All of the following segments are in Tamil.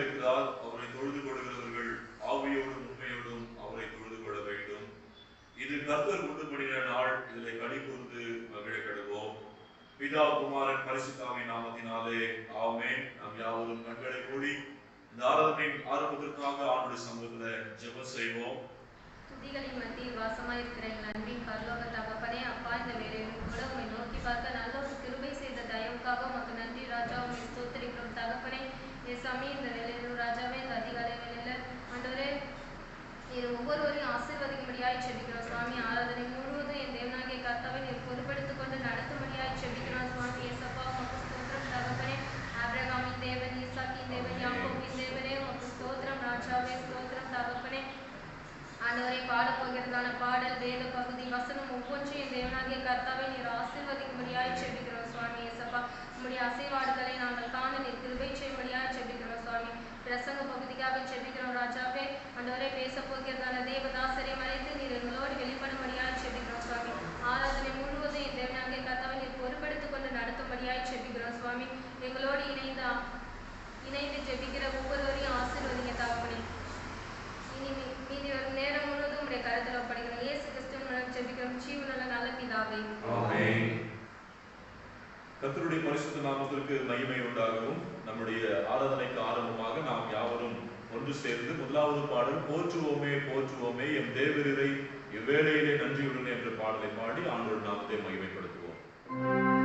இருக்கிறார். அவரை தொழுது கொள்கிறவர்கள் ஆவியோடும் உண்மையோடும் அவரை தொழுது கொள்ள வேண்டும். இது கர்த்தர் உண்டு பண்ணின நாள், இதிலே களி கூர்ந்து மகிழ கடுவோம். பிதா குமாரன் பரிசுத்தாவின் நாமத்தினாலே ஆமென். நாம் யாவரும் கண்களை மூடி இந்த ஆராதனையின் ஆரம்பத்திற்காக ஆண்டுடைய சமூகத்துல ஜெபம் செய்வோம். துதிகளின் மத்தியில் வாசமாயிருக்கிற எங்கள் அன்பின் பரலோக தகப்பனே, அப்பா, இந்த வேளையிலும் கூட உம்மை நோக்கி பார்க்க நல்ல ஒரு கிருபை செய்த தயவுக்காக உமக்கு நன்றி ராஜா. உம்மை ஸ்தோத்திரிக்கிறோம் தகப்பனே. சாமி, இந்த வேளையிலும் ராஜாவே, இந்த அதிகாலை வேளையில ஆண்டவரே, நீர் ஒவ்வொருவரையும் ஆசீர்வதிக்கும்படியாய் செபிக்கிறோம் சுவாமி. ஆராதனை முழுவதும் என் தேவனாகிய கர்த்தாவை நீர் பொறுப்பெடுத்துக் கொண்டு நடத்தும்படியாய் செபிக்கிறோம் சுவாமி. ஏசப்பா, உமக்கு ஸ்தோத்திரம் தகப்பனே. ஆபிரகாமின் தேவன், ஈசாக்கின் தேவன், யாக்கோபின் தேவனே, உமக்கு ஸ்தோத்திரம் ராஜாவே, ஸ்தோத்திரம் தகப்பனே. ஆண்டவரை பாடப் போகிறதான பாடல், வேத பகுதி, வசனம் ஒவ்வொன்றையும் தேவனாகிய கர்த்தாவை நீர் ஆசீர்வதிக்கும்படியாய் செபிக்கிறோம் சுவாமி. ஏசப்பா, உம்முடைய அசைவாடுகளை நாங்கள் காண நீர் கிருபை செய்யும்படியாய் செபிக்கிறோம் சுவாமி. பிரசங்க பகுதிக்காக செபிக்கிறோம் ராஜாவே. ஆண்டவரை பேச போகிறதான தேவதாசரை மறைத்து நீர் எங்களோடு வெளிப்படும்படியாய் செபிக்கிறோம் சுவாமி. ஆராதனை முழுவதும் என் தேவனாகிய கர்த்தாவை நீர் பொறுப்பெடுத்துக் கொண்டு நடத்தும்படியாய் செபிக்கிறோம் சுவாமி. எங்களோடு இணைந்து ஜெபிக்கிற ஒவ்வொருவரையும் ஆசீர்வதிங்க தகப்பனே. இனி மீதி ஒரு நேரம் முழுவதும் உடைய கருத்தில் ஒப்படைக்கிறோம். இயேசு கிறிஸ்துவின் மூலம் ஜெபிக்கிறோம் ஜீவனுள்ள நல்ல பிதாவே, ஆமென். கர்த்தருடைய பரிசுத்த நாமத்திற்கு மகிமை உண்டாகவும். நம்முடைய ஆராதனைக்கு ஆரம்பமாக நாம் யாவரும் ஒன்று சேர்ந்து முதலாவது பாடல், போற்றுவோமே போற்றுவோமே எம் தேவரீரை இவ்வேளையிலே நன்றியுடன் என்ற பாடலை பாடி ஆண்டவர் நாமத்தை மகிமைப்படுத்துவோம். Yeah.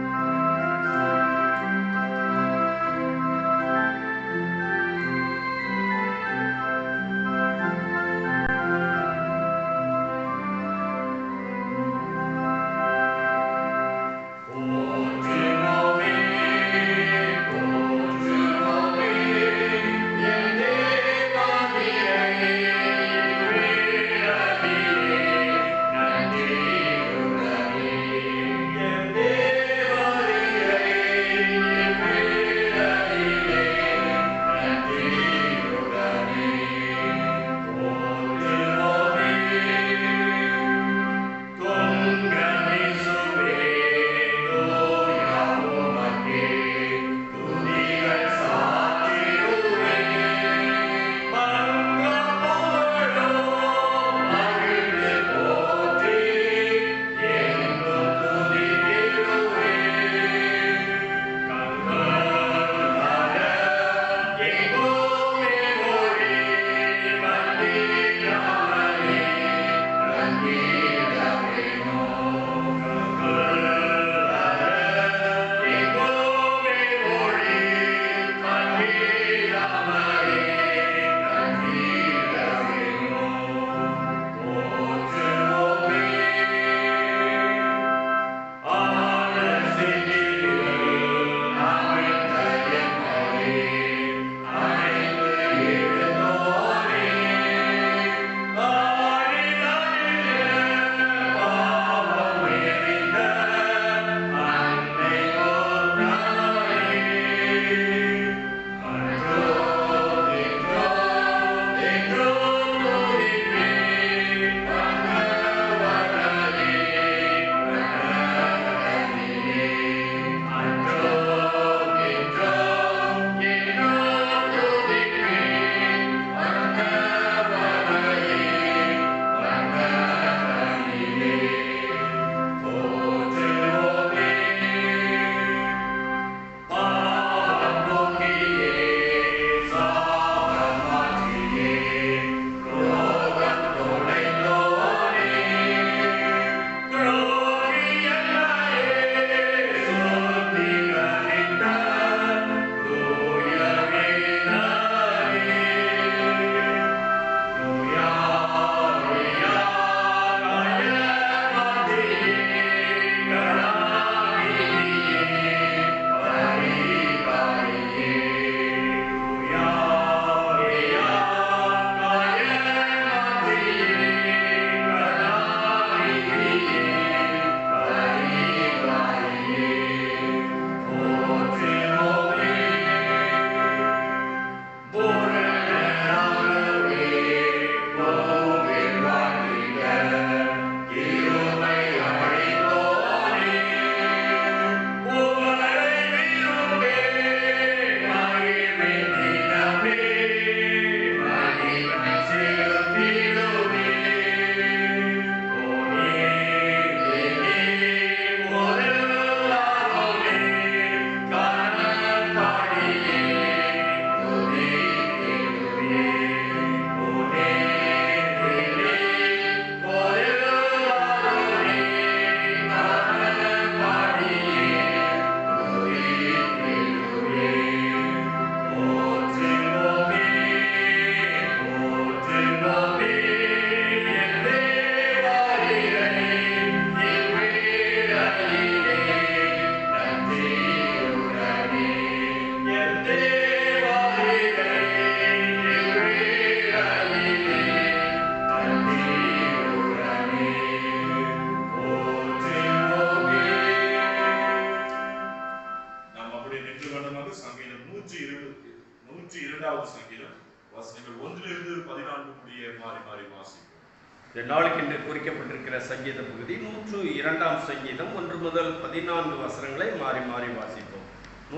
2ஆம் சங்கீதம் வசனங்கள் 1 to 14 முடிய மாறி மாறி வாசிப்போம். இந்த நாளுக்கு என்று குறிக்கப்பட்டிருக்கிற சங்கீத பகுதி 102ஆம் சங்கீதம் 1 முதல் 14 வசனங்களை மாறி மாறி வாசிப்போம்.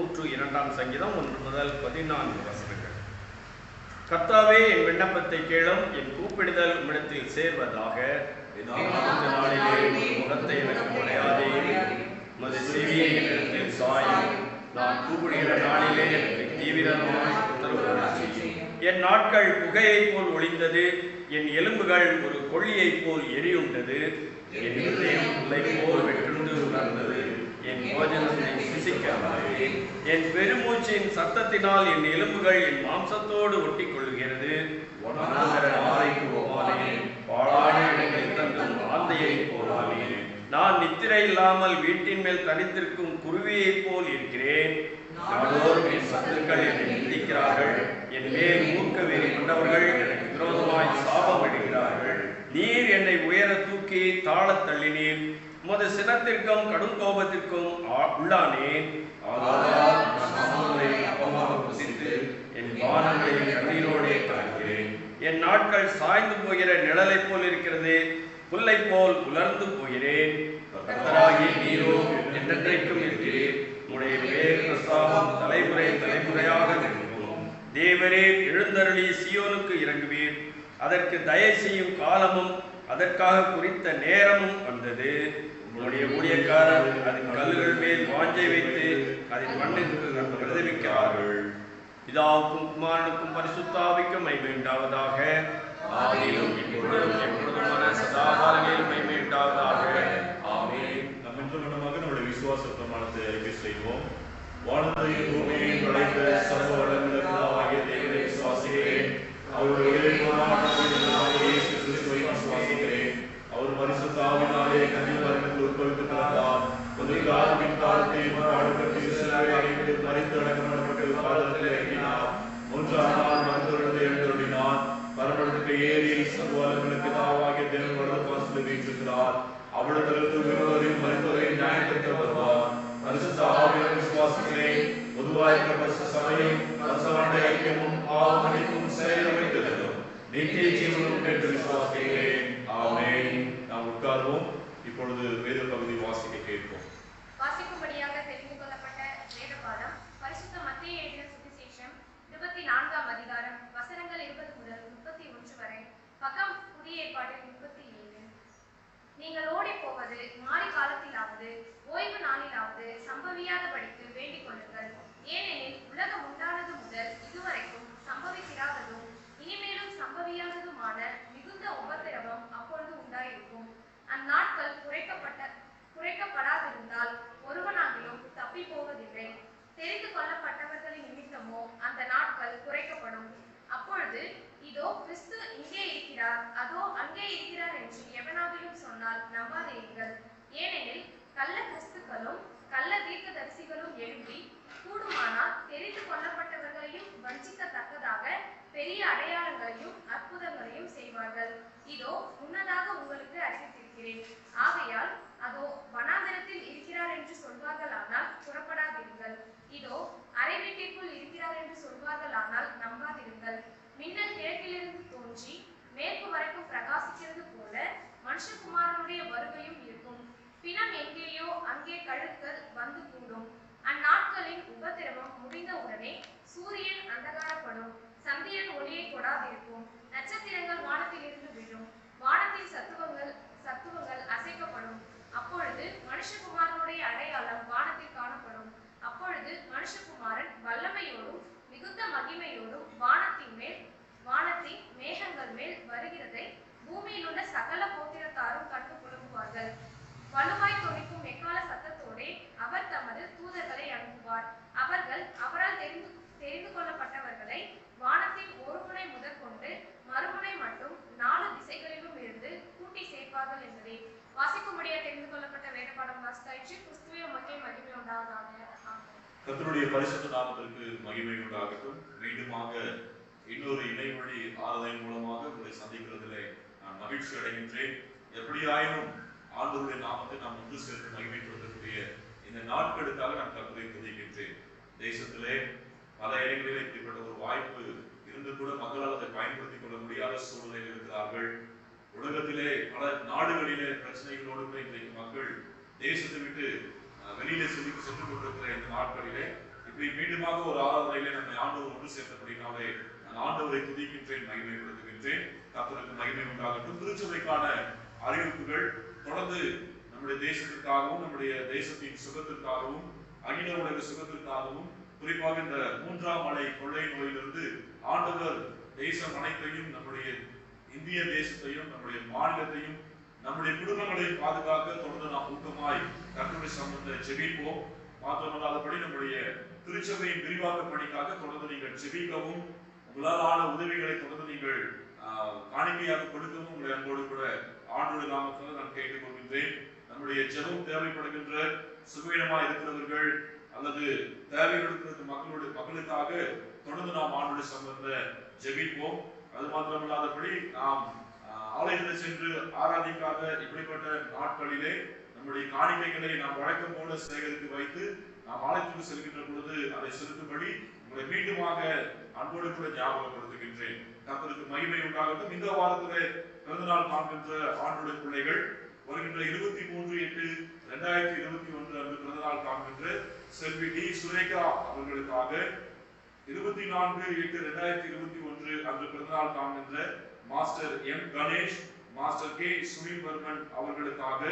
102ஆம் சங்கீதம் 1 முதல் 14 வசனங்கள். கர்த்தாவே, என் விண்ணப்பத்தை கேளும், என் கூப்பிடுதல் உம்மிடத்தில் சேர்வதாக. நாளிலே முகத்தை எனக்கு மறையாதேயும், உமது செவியை என்னிடத்தில் சாயும். நான் கூப்பிடுகிற நாளிலே எனக்கு தீவிரமாய் உத்தரவு செய்யும். என் நாட்கள் புகையைப் போல் ஒளிந்தது, என் எலும்புகள் ஒரு கொள்ளியைப் போல் எரியுண்டது. என் இதயம் முல்லை போல் வெற்றுண்டு உணர்ந்தது, என் போஜனத்தை சுசிக்காதே. என் பெருமூச்சின் சத்தத்தினால் என் எலும்புகள் என் மாம்சத்தோடு ஒட்டி கொள்கிறது. ஆலைக்கு போவானேன், பாழான இடங்களில் தங்கும் ஆந்தையை போவானேன். நான் நித்திரை இல்லாமல் வீட்டின் மேல் தனித்திருக்கும் குருவியைப் போல் இருக்கிறேன். நாடோறும் என் சத்துக்கள் என்னை நிந்திக்கிறார்கள், என் மேல் மூர்க்க வெறி கொண்டவர்கள் எனக்கு விரோதமாய் சாபமிடுகிறார்கள். நீர் என்னை உயர தூக்கி தாழத் தள்ளினீர், உமது சினத்திற்கும் கடும் கோபத்திற்கும் உள்ளானேன். என் பானங்களை கண்ணீரோடே கலக்கிறேன். என் நாட்கள் சாய்ந்து போகிற நிழலை போல் இருக்கிறது, புல்லை போல் உலர்ந்து போகிறேன். கர்த்தராகிய நீரோ என்றென்றைக்கும் இருக்கிறீர், உம்முடைய பேர் பிரஸ்தாபம் தலைமுறை தலைமுறையாக இருக்கும். தேவரே, எழுந்தருளி சீயோனுக்கு இறங்குவீர். அதற்கு தயை செய்யும் காலமும் அதற்காக குறித்த நேரமும் வந்தது. உங்களுடைய ஊழியக்காரர் அதன் கல்லுகள் மேல் வாஞ்சை வைத்து அதன் மண்ணிற்கு பிரதிவிக்கிறார்கள். பிதாவுக்கும் குமாரனுக்கும் பரிசுத்தாவிக்கும் மகிமை உண்டாவதாக. ஆதியிலும் இப்பொழுதும் எப்பொழுதுமான சதா காலங்களிலும் மகிமை உண்டாவதாக. ஆமென். நாம் இன்று மனமாக நம்முடைய விசுவாச பிரமாணத்தை அறிக்கை செய்வோம். வானத்தையும் பூமியையும் படைத்த சர்வ வல்லமையுள்ள தேவனை விசுவாசிக்கிறேன். அவருடைய இயேசு கிறிஸ்துவை விசுவாசிக்கிறேன். அவர் பரிசுத்த ஆவியினாலே கன்னிமரியாதைக்கு உட்பவித்து பிறந்தார். முதலில் ஆதாமின் காலத்தில் பாடுபட்டு சிலுவையில் மரித்து அடக்கப்பட்டு பாதாளத்தில் இறங்கினார். 3ஆம் நாள் மரித்தோரிலிருந்து எழுந்தருளினார். பரலோகத்துக்கு ஏறி சர்வ வல்லமையுள்ள பிதாவாகிய தேவன் வலது பாசத்தில் வீற்றிருக்கிறார். அவளிடத்திலிருந்து உயிரோரையும் மரித்தோரையும் நியாயப்படுத்த வருவார். பரிசுத்த ஆவியை விசுவாசிக்கிறேன். பொதுவாக பரிசுத்த சபையும் பரிசுத்த ஐக்கியமும் பாவ மன்னிப்பும் செயலமைத்தலும் நித்திய ஜீவனும் என்று விசுவாசிக்கிறேன். ஆமென். நாம் உட்கார்வோம். இப்பொழுது வேத பகுதி வாசிக்க கேட்போம். வாசிக்கும்படியாக தெரிந்து கொள்ளப்பட்ட வேத பாடம் பரிசுத்த மத்தேயு எழுதின சுவிசேஷம் 24ஆம் அதிகாரம் வசனங்கள் 20 முதல் 31 வரை. பக்கம் புதிய ஏற்பாட்டில் 37. நீங்கள் ஓடி போவது மாறி காலத்திலாவது ஓய்வு நாளிலாவது சம்பவியாதபடிக்கு வேண்டிக் கொள்ளுங்கள். ஏனெனில் உலகம் உண்டானது முதல் இதுவரைக்கும் சம்பவித்திராததும் இனிமேலும் சம்பவியாததுமான மிகுந்த உபத்திரவம் அப்பொழுது உண்டாயிருக்கும். அந்நாட்கள் குறைக்கப்படாதிருந்தால் ஒருவனாகிலும் தப்பி போவதில்லை. தெரிந்து கொள்ளப்பட்டவர்களின் நிமித்தமோ அந்த நாட்கள் குறைக்கப்படும். அப்பொழுது இதோ கிறிஸ்து இங்கே இருக்கிறார், அதோ அங்கே இருக்கிறார் என்று எவனாகிலும் சொன்னால் நம்பாதீர்கள். ஏனெனில் கள்ள கிறிஸ்துக்களும் கள்ள தீர்க்கதரிசிகளும் எழும்பி கூடுமானால் தெரிந்து கொள்ளப்பட்டவர்களையும் வஞ்சிக்கத்தக்கதாக பெரிய அடையாளங்களையும் அற்புதங்களையும் செய்வார்கள். இதோ முன்னதாக உங்களுக்கு அறிவித்திருக்கிறேன். ஆகையால் அதோ வனாந்தரத்தில் இருக்கிறார் என்று சொல்வார்களானால் புறப்படாதீர்கள். இதோ அறை வீட்டிற்குள் இருக்கிறார் என்று சொல்வார்களானால் நம்பாதீர்கள். மின்னல் கிழக்கிலிருந்து தோன்றி மேற்கு வரைக்கும் பிரகாசிக்கிறது போல மனுஷகுமாரனுடைய வருகையும் இருக்கும். பிணம் எங்கேயோ அங்கே கழுகுகள் வந்து கூடும். அந்நாட்களின் உபத்திரவம் முடிந்தவுடனே சூரியன் அந்தகாரப்படும், சந்திரன் ஒளியை கொடாதிருக்கும், நட்சத்திரங்கள் வானத்திலிருந்து விழும், வானத்தின் சத்துவங்கள் அசைக்கப்படும். அப்பொழுது மனுஷகுமாரனுடைய அடையாளம் வானத்தில் காணப்படும். அப்பொழுது மனுஷகுமாரன் வல்லமையோடும் மிகுந்த மகிமையோடும் வானத்தின் மேகங்கள் மேல் வருகிறதை பூமியில் உள்ள சகல கோத்திரத்தாரும் கண்டு புலம்புவார்கள். வலுவாய் தொனிக்கும் எக்கால சத்தத்தோடே அவர் தமது தூதர்களை அனுப்புவார். அவர்கள் அவரால் தெரிந்து கொள்ளப்பட்டவர்களை வானத்தின் ஒரு முனை முதற்கொண்டு மறுமுனை மட்டும் 4 திசைகளிலும் இருந்து கூட்டி சேர்ப்பார்கள் என்பதே. வாசிக்கும்படியாக தெரிந்து கொள்ளப்பட்ட வேத பாடம் வாசித்தாயிற்று. கிறிஸ்துவே உமக்கே மகிமை உண்டாவதாக. கர்த்தருடைய பரிசுத்த நாமத்திற்கு மகிமை உண்டாகட்டும். மீண்டுமாக இன்னொரு இணையவழி ஆராதனை மூலமாக உங்களை சந்திக்கிறதிலே நான் மகிழ்ச்சி அடைகின்றேன். எப்படியாயினும் ஆண்டவருடைய நாமத்தை நாம் ஒன்று சேர்த்து மகிமைப்படுத்தக்கூடிய இந்த நாட்களுக்காக நான் கர்த்தரை துதிக்கின்றேன். தேசத்திலே பல இடங்களிலே இப்படிப்பட்ட ஒரு வாய்ப்பு சூழ்நிலையில் இருக்கிறார்கள். உலகத்திலே பல நாடுகளிலே பிரச்சனைகளோடு கூட இன்றைக்கு மக்கள் தேசத்தை விட்டு வெளியிலே சென்று கொண்டிருக்கிற இந்த நாட்களிலே இப்படி மீண்டுமாக ஒரு ஆராதனையிலே நம்மை ஆண்டவர் ஒன்று சேர்த்தபடினாலே நான் ஆண்டவரை துதிக்கின்றேன், மகிமைப்படுத்துகின்றேன். கர்த்தருக்கு மகிமை உண்டாகட்டும். திருச்சபைக்கான அறிவிப்புகள் தொடர்ந்து நம்முடைய தேசத்திற்காகவும் நம்முடைய தேசத்தின் சுகத்திற்காகவும் அகில உலக சுகத்திற்காகவும் குறிப்பாக இந்த 3ஆம் அலை கொள்ளை நோயிலிருந்து ஆண்டவர் தேசம் அனைத்தையும், நம்முடைய இந்திய தேசத்தையும், நம்முடைய மாநிலத்தையும், நம்முடைய குடும்பங்களையும் பாதுகாக்க தொடர்ந்து நாம் ஊக்கமாய் கர்த்தருடைய சமூகத்தை ஜெபிப்போம். மாத்திரமல்லாதபடி நம்முடைய திருச்சபையின் விரிவாக்க பணிக்காக தொடர்ந்து நீங்கள் ஜெபிக்கவும், உங்களால் ஆன உதவிகளை தொடர்ந்து நீங்கள் காணிக்கையாக கொடுக்கவும் உங்களை அன்போடு கூட ஆண்டோடு நாமத்தில் நான் கேட்டுக்கொள்கின்றேன். நம்முடைய ஜெபம் தேவைப்படுகின்ற சுகவீனமா இருக்கிறவர்கள் அல்லது தேவைகள் இருக்கிற மக்களுக்காக தொடர்ந்து நாம் ஆண்டோடு சம்பந்த ஜெபிப்போம். அது மாத்திரமல்லாதபடி நாம் ஆலயத்தில் சென்று ஆராதிக்காத இப்படிப்பட்ட நாட்களிலே நம்முடைய காணிக்கைகளை நாம் வழக்கம் போல சேகரித்து வைத்து நாம் ஆலயத்துக்கு செல்கின்ற பொழுது அதை செலுத்தும்படி உங்களை மீண்டுமாக அன்போடு கூட ஞாபகப்படுத்துகின்றேன். கர்த்தருக்கு மகிமை உண்டாகட்டும். இந்த வாரத்திலே பிறந்தநாள் காண்கின்ற ஆண்டோட பிள்ளைகள் வருகின்ற 23/8/2021 அன்று பிறந்தநாள் காண்கின்ற செல்வி டி சுரேகா அவர்களுக்காக, 24/8/2021 அன்று பிறந்தநாள் காண்கின்ற master M Ganesh, master K Sunil Varman அவர்களுக்காக,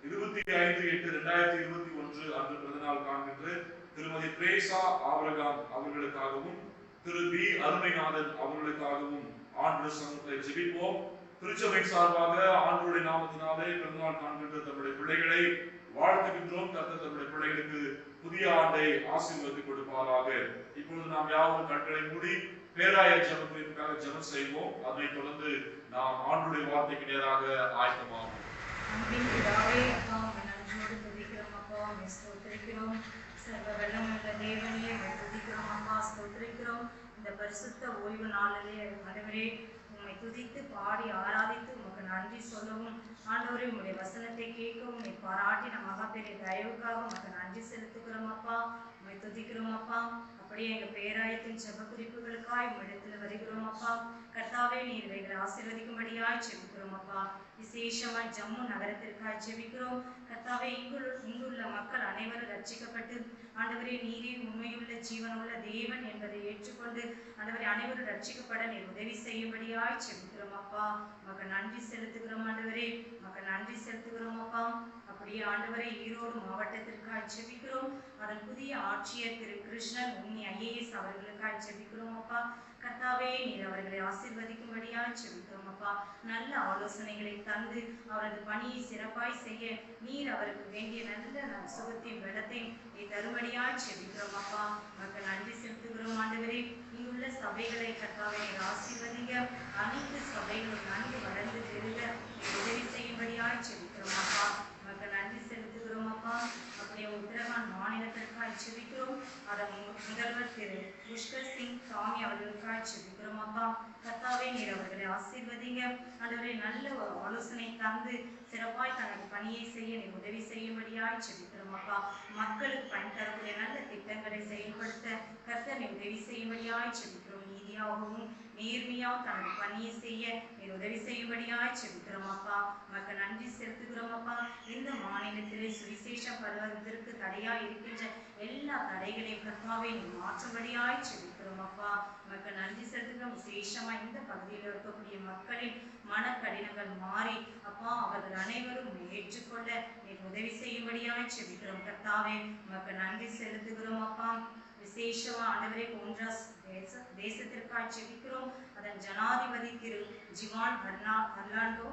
25/8/2021 அன்று பிறந்தநாள் காண்கின்ற திருமதி பிரேசா ஆபிரகாம் அவர்களுக்காகவும், திரு பி அருமைநாதன் அவர்களுக்காகவும் ஆண்டு சமூகத்தை ஜெபிப்போம். திருச்சபை சார்பாக ஆண்டவருடைய நாமத்தினாலே பிறந்தநாள் காண்கின்ற தம்முடைய பிள்ளைகளை வாழ்த்துகின்றோம். கர்த்தர் தம்முடைய பிள்ளைகளுக்கு புதிய ஆண்டை ஆசீர்வதித்து கொடுப்பாராக. இப்பொழுது நாம் யாவரும் கண்களை மூடி பேராய ஜெப குறிப்புக்காக ஜெபம் செய்வோம். அதனைத் தொடர்ந்து நாம் ஆண்டவருடைய வார்த்தைக்கு நேராக ஆயத்தமாகும். அன்பின் பிதாவே, அப்பா உம்மை நன்றியோடு துதிக்கிறோம். அப்பா உம்மை ஸ்தோத்திரிக்கிறோம். சர்வ வல்லமையுள்ள தேவனே உம்மை துதிக்கிறோம். அப்பா ஸ்தோத்திரிக்கிறோம். இந்த பரிசுத்த ஓய்வு நாளிலே ஆண்டவரே உம்மை துதித்து பாடி ஆராதித்து உமக்கு நன்றி சொல்லவும், ஆண்டவரே உம்முடைய வசனத்தை கேட்கவும் உம்மை பாராட்டின மகா பெரிய தயவுக்காக உமக்கு நன்றி செலுத்துகிறோம். அப்பா உம்மை துதிக்கிறோம். அப்பா அப்படியே எங்கள் பேராயத்தின் ஜெப குறிப்புகளுக்காய் உம்மிடத்தில் வருகிறோம். அப்பா கர்த்தாவே நீர் இவைகளை ஆசீர்வதிக்கும்படியாய் ஜெபிக்கிறோம். அப்பா விசேஷமாய் ஜம்மு நகரத்திற்காய் ஜெபிக்கிறோம். கர்த்தாவே இங்குள்ள மக்கள் அனைவரும் ரட்சிக்கப்பட்டு ஆண்டவரே நீரே உண்மையுள்ள ஜீவனுள்ள தேவன் என்பதை ஏற்றுக்கொண்டு ஆண்டவரே அனைவரும் ரட்சிக்கப்பட நீர் உதவி செய்யும்படியாய் ஜெபிக்கிறோம். அப்பா உமக்கு நன்றி செலுத்துகிறோம். ஆண்டவரே உமக்கு நன்றி செலுத்துகிறோம். அப்பா அப்படியே ஆண்டவரே ஈரோடு மாவட்டத்திற்காய் ஜெபிக்கிறோம். அதன் புதிய ஆட்சியர் திரு கிருஷ்ணன் உன்னி IAS அவர்களுக்காய் ஜெபிக்கிறோம். அப்பா கர்த்தாவே நீர் அவர்களை ஆசீர்வதிக்கும்படியாய் ஜெபிக்கிறோம். அப்பா நல்ல ஆலோசனைகளை தந்து அவரது பணியை சிறப்பாய் செய்ய நீர் அவருக்கு வேண்டிய நல்ல சுகத்தையும் பலத்தையும் நீ தரும்படியாய் ஜெபிக்கிறோம். அப்பா உமக்கு நன்றி செலுத்துகிறோம். ஆண்டவரே இங்குள்ள சபைகளை கர்த்தாவே நீர் ஆசீர்வதிங்க. அனைத்து சபைகளும் நன்கு வளர்ந்து பெருக உதவி செய்யும்படியாய் ஜெபிக்கிறோம். அப்பா உமக்கு நன்றி செலுத்துகிறோம். அப்பா அப்படியே உத்தரகாண்ட் மாநிலத்திற்காய் ஜெபிக்கிறோம். அதன் முதல்வர் திரு புஷ்கர் சிங் சாமி அவர்களுக்காய் ஜெபிக்கிறோம். அப்பா கர்த்தாவே நீர் அவர்களை ஆசீர்வதிங்க. ஆண்டவரே நல்ல ஒரு ஆலோசனை தந்து சிறப்பாய் தனது பணியை செய்ய நீ உதவி செய்யும்படியாய் ஜெபிக்கிறோம். அப்பா மக்களுக்கு பயன் தரக்கூடிய நல்ல திட்டங்களை செயல்படுத்த கர்த்தர் நீ உதவி செய்யும்படியாய் ஜெபிக்கிறோம். நீதியாகவும் நேர்மையாக தனது பணியை செய்ய நீ உதவி செய்யும்படியாய் ஜெபிக்கிறோம். அப்பா உமக்கு நன்றி செலுத்துகிறோம். அப்பா இந்த மாநிலத்திலே சுவிசேஷம் பரவுவதற்கு தடையாய் இருக்கின்ற எல்லா தடைகளையும் கர்த்தாவே நீ மாற்றும்படியாய் ஜெபிக்கிறோம். அப்பா உமக்கு நன்றி செலுத்துகிறோம். விசேஷமா இந்த பகுதியில் இருக்கக்கூடிய மக்களின் மனக்கடினங்கள் மாறி அப்பா அவர்கள் அனைவரும் ஏற்றுக்கொள்ள நீ உதவி செய்யும்படியாய் ஜெபிக்கிறோம். கர்த்தாவே உமக்கு நன்றி செலுத்துகிறோம். அப்பா விசேஷமா ஆண்டவரே ஹோண்டூராஸ் தேசத்திற்காய் ஜெபிக்கிறோம். அதன் ஜனாதிபதி திரு ஜிவான் அர்லாண்டோ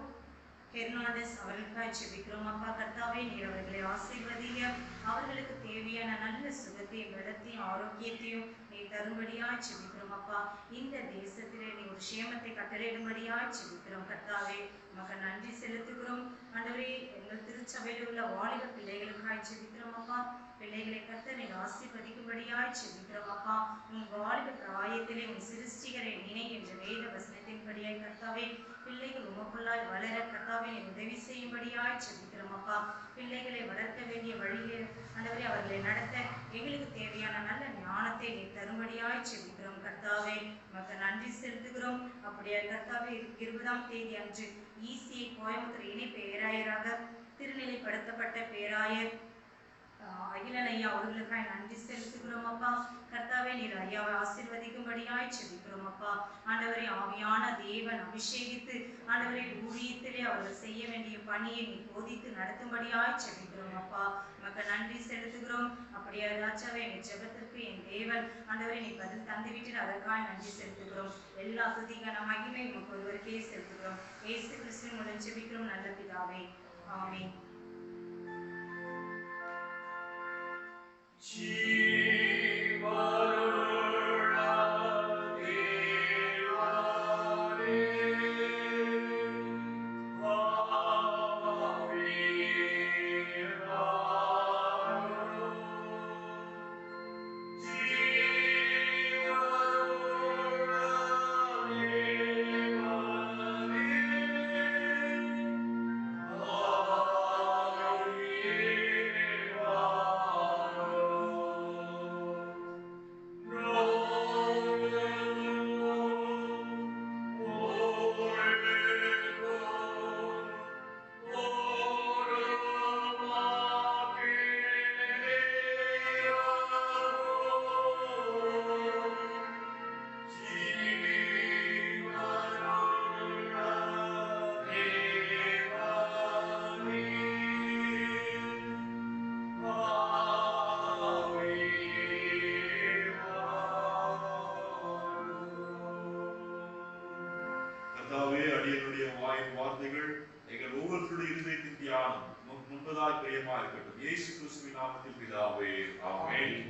ஹெர்னாண்டஸ் அவர்களுக்காய் ஜெபிக்கிறோம். அப்பா கர்த்தாவே நீர் அவர்களை ஆசீர்வதிங்க. அவர்களுக்கு தேவையான நல்ல சுகத்தையும் பலத்தையும் ஆரோக்கியத்தையும் நீ தரும்படியாய் ஜெபிக்கிறோம். அப்பா இந்த தேசத்திலே நீ ஒரு சேமத்தை கட்டளையிடும்படியாய் ஜெபிக்கிறோம். கர்த்தாவே உமக்கு நன்றி செலுத்துகிறோம். ஆண்டவரே எங்கள் திருச்சபையில் உள்ள வாலிப பிள்ளைகளுக்காய் ஜெபிக்கிறோம். அப்பா பிள்ளைகளை கர்த்தர் நீர் ஆசீர்வதிக்கும்படியாய் ஜெபிக்கிறோம். அப்பா உன் வாலிப பிராயத்திலே உன் சிருஷ்டிகரை நினை என்ற வேத வசனத்தின்படியாய் கர்த்தாவே பிள்ளைகள் உமக்குள்ளாய் வளர கர்த்தாவே நீர் உதவி செய்யும்படியாய் ஜெபிக்கிறோம் அப்பா. பிள்ளைகளை வளர்க்க வேண்டிய வழியிலே ஆண்டவரே அவர்களை நடத்த எங்களுக்கு தேவையான நல்ல ஞானத்தை நீர் தரும்படியாய் ஜெபிக்கிறோம் கர்த்தாவே. உமக்கு நன்றி செலுத்துகிறோம். அப்படியே கர்த்தாவே 20ஆம் தேதி அன்று ECA கோயம்புத்தூர் இணை பேராயராக திருநிலைப்படுத்தப்பட்ட பேராயர் அகிலன் ஐயா அவர்களுக்காய் நன்றி செலுத்துகிறோம் அப்பா. கர்த்தாவே நீர் ஐயாவை ஆசீர்வதிக்கும்படியாய் ஜெபிக்கிறோம் அப்பா. ஆண்டவரே ஆவியான தேவன் அபிஷேகித்து ஆண்டவரே ஊழியத்திலே அவர்கள் செய்ய வேண்டிய பணியை நீ போதித்து நடத்தும்படியாய் ஜெபிக்கிறோம் அப்பா. உமக்கு நன்றி செலுத்துகிறோம். அப்படியே ராஜாவே என் ஜெபத்திற்கு என் தேவன் ஆண்டவரே நீ பதில் தந்துவிட்டு அதற்காக நன்றி செலுத்துகிறோம். எல்லா துதிக்கான மகிமை உமக்கு ஒருவருக்கே செலுத்துகிறோம். இயேசு கிறிஸ்துவின் மூலம் ஜெபிக்கிறோம் நல்ல பிதாவே. ஆமென். வார்த்தைகள் எங்கள் ஒவ்வொருவருடைய இருதயத்தின் தியானம் முன்பதாய் பிரியமா இருக்கட்டும். இயேசு கிறிஸ்துவின் நாமத்தில் பிதாவே ஆமென்.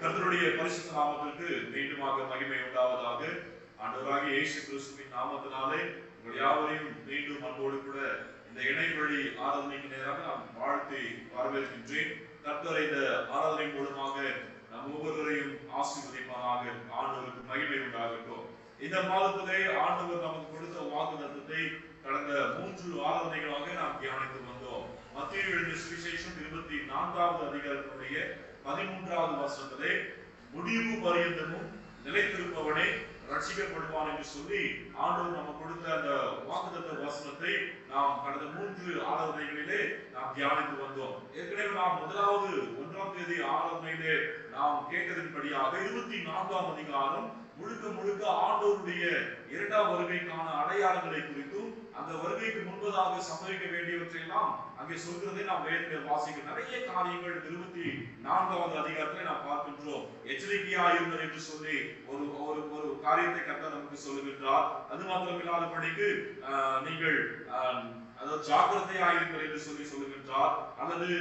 கர்த்தருடைய பரிசுத்த நாமத்திற்கு மீண்டுமாக மகிமை உண்டாவதாக. ஆண்டவராகிய இயேசு கிறிஸ்துவின் நாமத்தினாலே உங்கள் யாவரையும் மீண்டும் அன்போடு கூட இந்த இணையவழி ஆராதனைக்கு நேராக நான் வாழ்த்தி வரவேற்கின்றேன். கர்த்தர் இந்த ஆராதனை மூலமாக நம் ஒவ்வொருவரையும் ஆசீர்வதிப்பாராக. ஆண்டவருக்கு மகிமை உண்டாகட்டும். இந்த மாதத்திலே ஆண்டவர் நமக்கு கொடுத்த வாக்குத்தத்தத்தை கடந்த 3 ஆராதனைகளாக நாம் தியானித்து வந்தோம். மத்தேயு எழுதிய சுவிசேஷம் 24வது அதிகாரத்தினுடைய 13வது வசனத்திலே முடிவு பரியந்தமும் நிலைத்திருப்பவனே ரட்சிக்கப்படுவான் என்று சொல்லி ஆண்டவர் நமக்கு கொடுத்த அந்த வாக்குத்தத்த வசனத்தை நாம் கடந்த 3 ஆராதனைகளிலே நாம் தியானித்து வந்தோம். ஏற்கனவே நாம் 1ஆம் தேதி ஆராதனையிலே நாம் கேட்டதின்படியாக 24ஆம் அதிகாரம் முழுக்க ஆண்டவருடைய 2ஆம் வருகைக்கான அடையாளங்களை குறித்தும் அந்த வருகைக்கு முன்பதாக சம்பவிக்க வேண்டியவற்றை எல்லாம் அங்கே சொல்கிறதை நாம் வேதத்தில் வாசிக்க நிறைய காரியங்கள் 24வது அதிகாரத்திலே நாம் பார்க்கின்றோம். எச்சரிக்கையாயிருங்கள் என்று சொல்லி ஒரு காரியத்தை கர்த்தர் நமக்கு சொல்லுகின்றார். அது மாத்திரமில்லாதபடிக்கு நீங்கள் அதாவது ஜாக்கிரதையாயிருங்கள் என்று சொல்லி சொல்லுகின்றார், அல்லது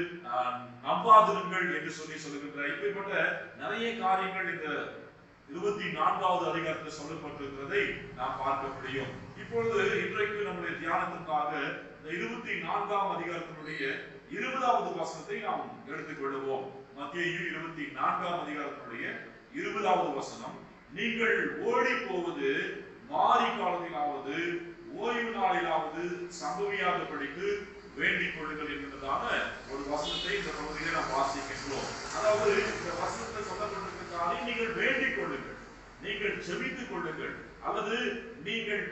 நம்பாதிருங்கள் என்று சொல்லி சொல்லுகின்றார். இப்படிப்பட்ட நிறைய காரியங்கள் இந்த 24வது அதிகாரத்தில் சொல்லப்பட்டிருக்கிறதை நாம் பார்க்க முடியும். இப்பொழுது இன்றைக்கு நம்முடைய தியானத்திற்காக இந்த 24ஆம் அதிகாரத்தினுடைய 20வது வசனத்தை நாம் எடுத்துக்கொள்வோம். மத்தேயு 24ஆம் அதிகாரத்தினுடைய 20வது வசனம், நீங்கள் ஓடி போவது மாரி காலத்திலாவது ஓய்வு நாளிலாவது சம்பவியாதபடிக்கு வேண்டிக் கொள்ளுங்கள் என்கிறதான ஒரு வசனத்தை இந்த பகுதியிலே நாம் வாசிக்கின்றோம். அதாவது இந்த வசனத்தை சொல்லப்பட்டிருக்கிறாரே, நீங்கள் வேண்டிக் கொள்ளுங்கள், நீங்கள் ஜெபித்துக் கொள்ளுங்கள், அல்லது நீங்கள்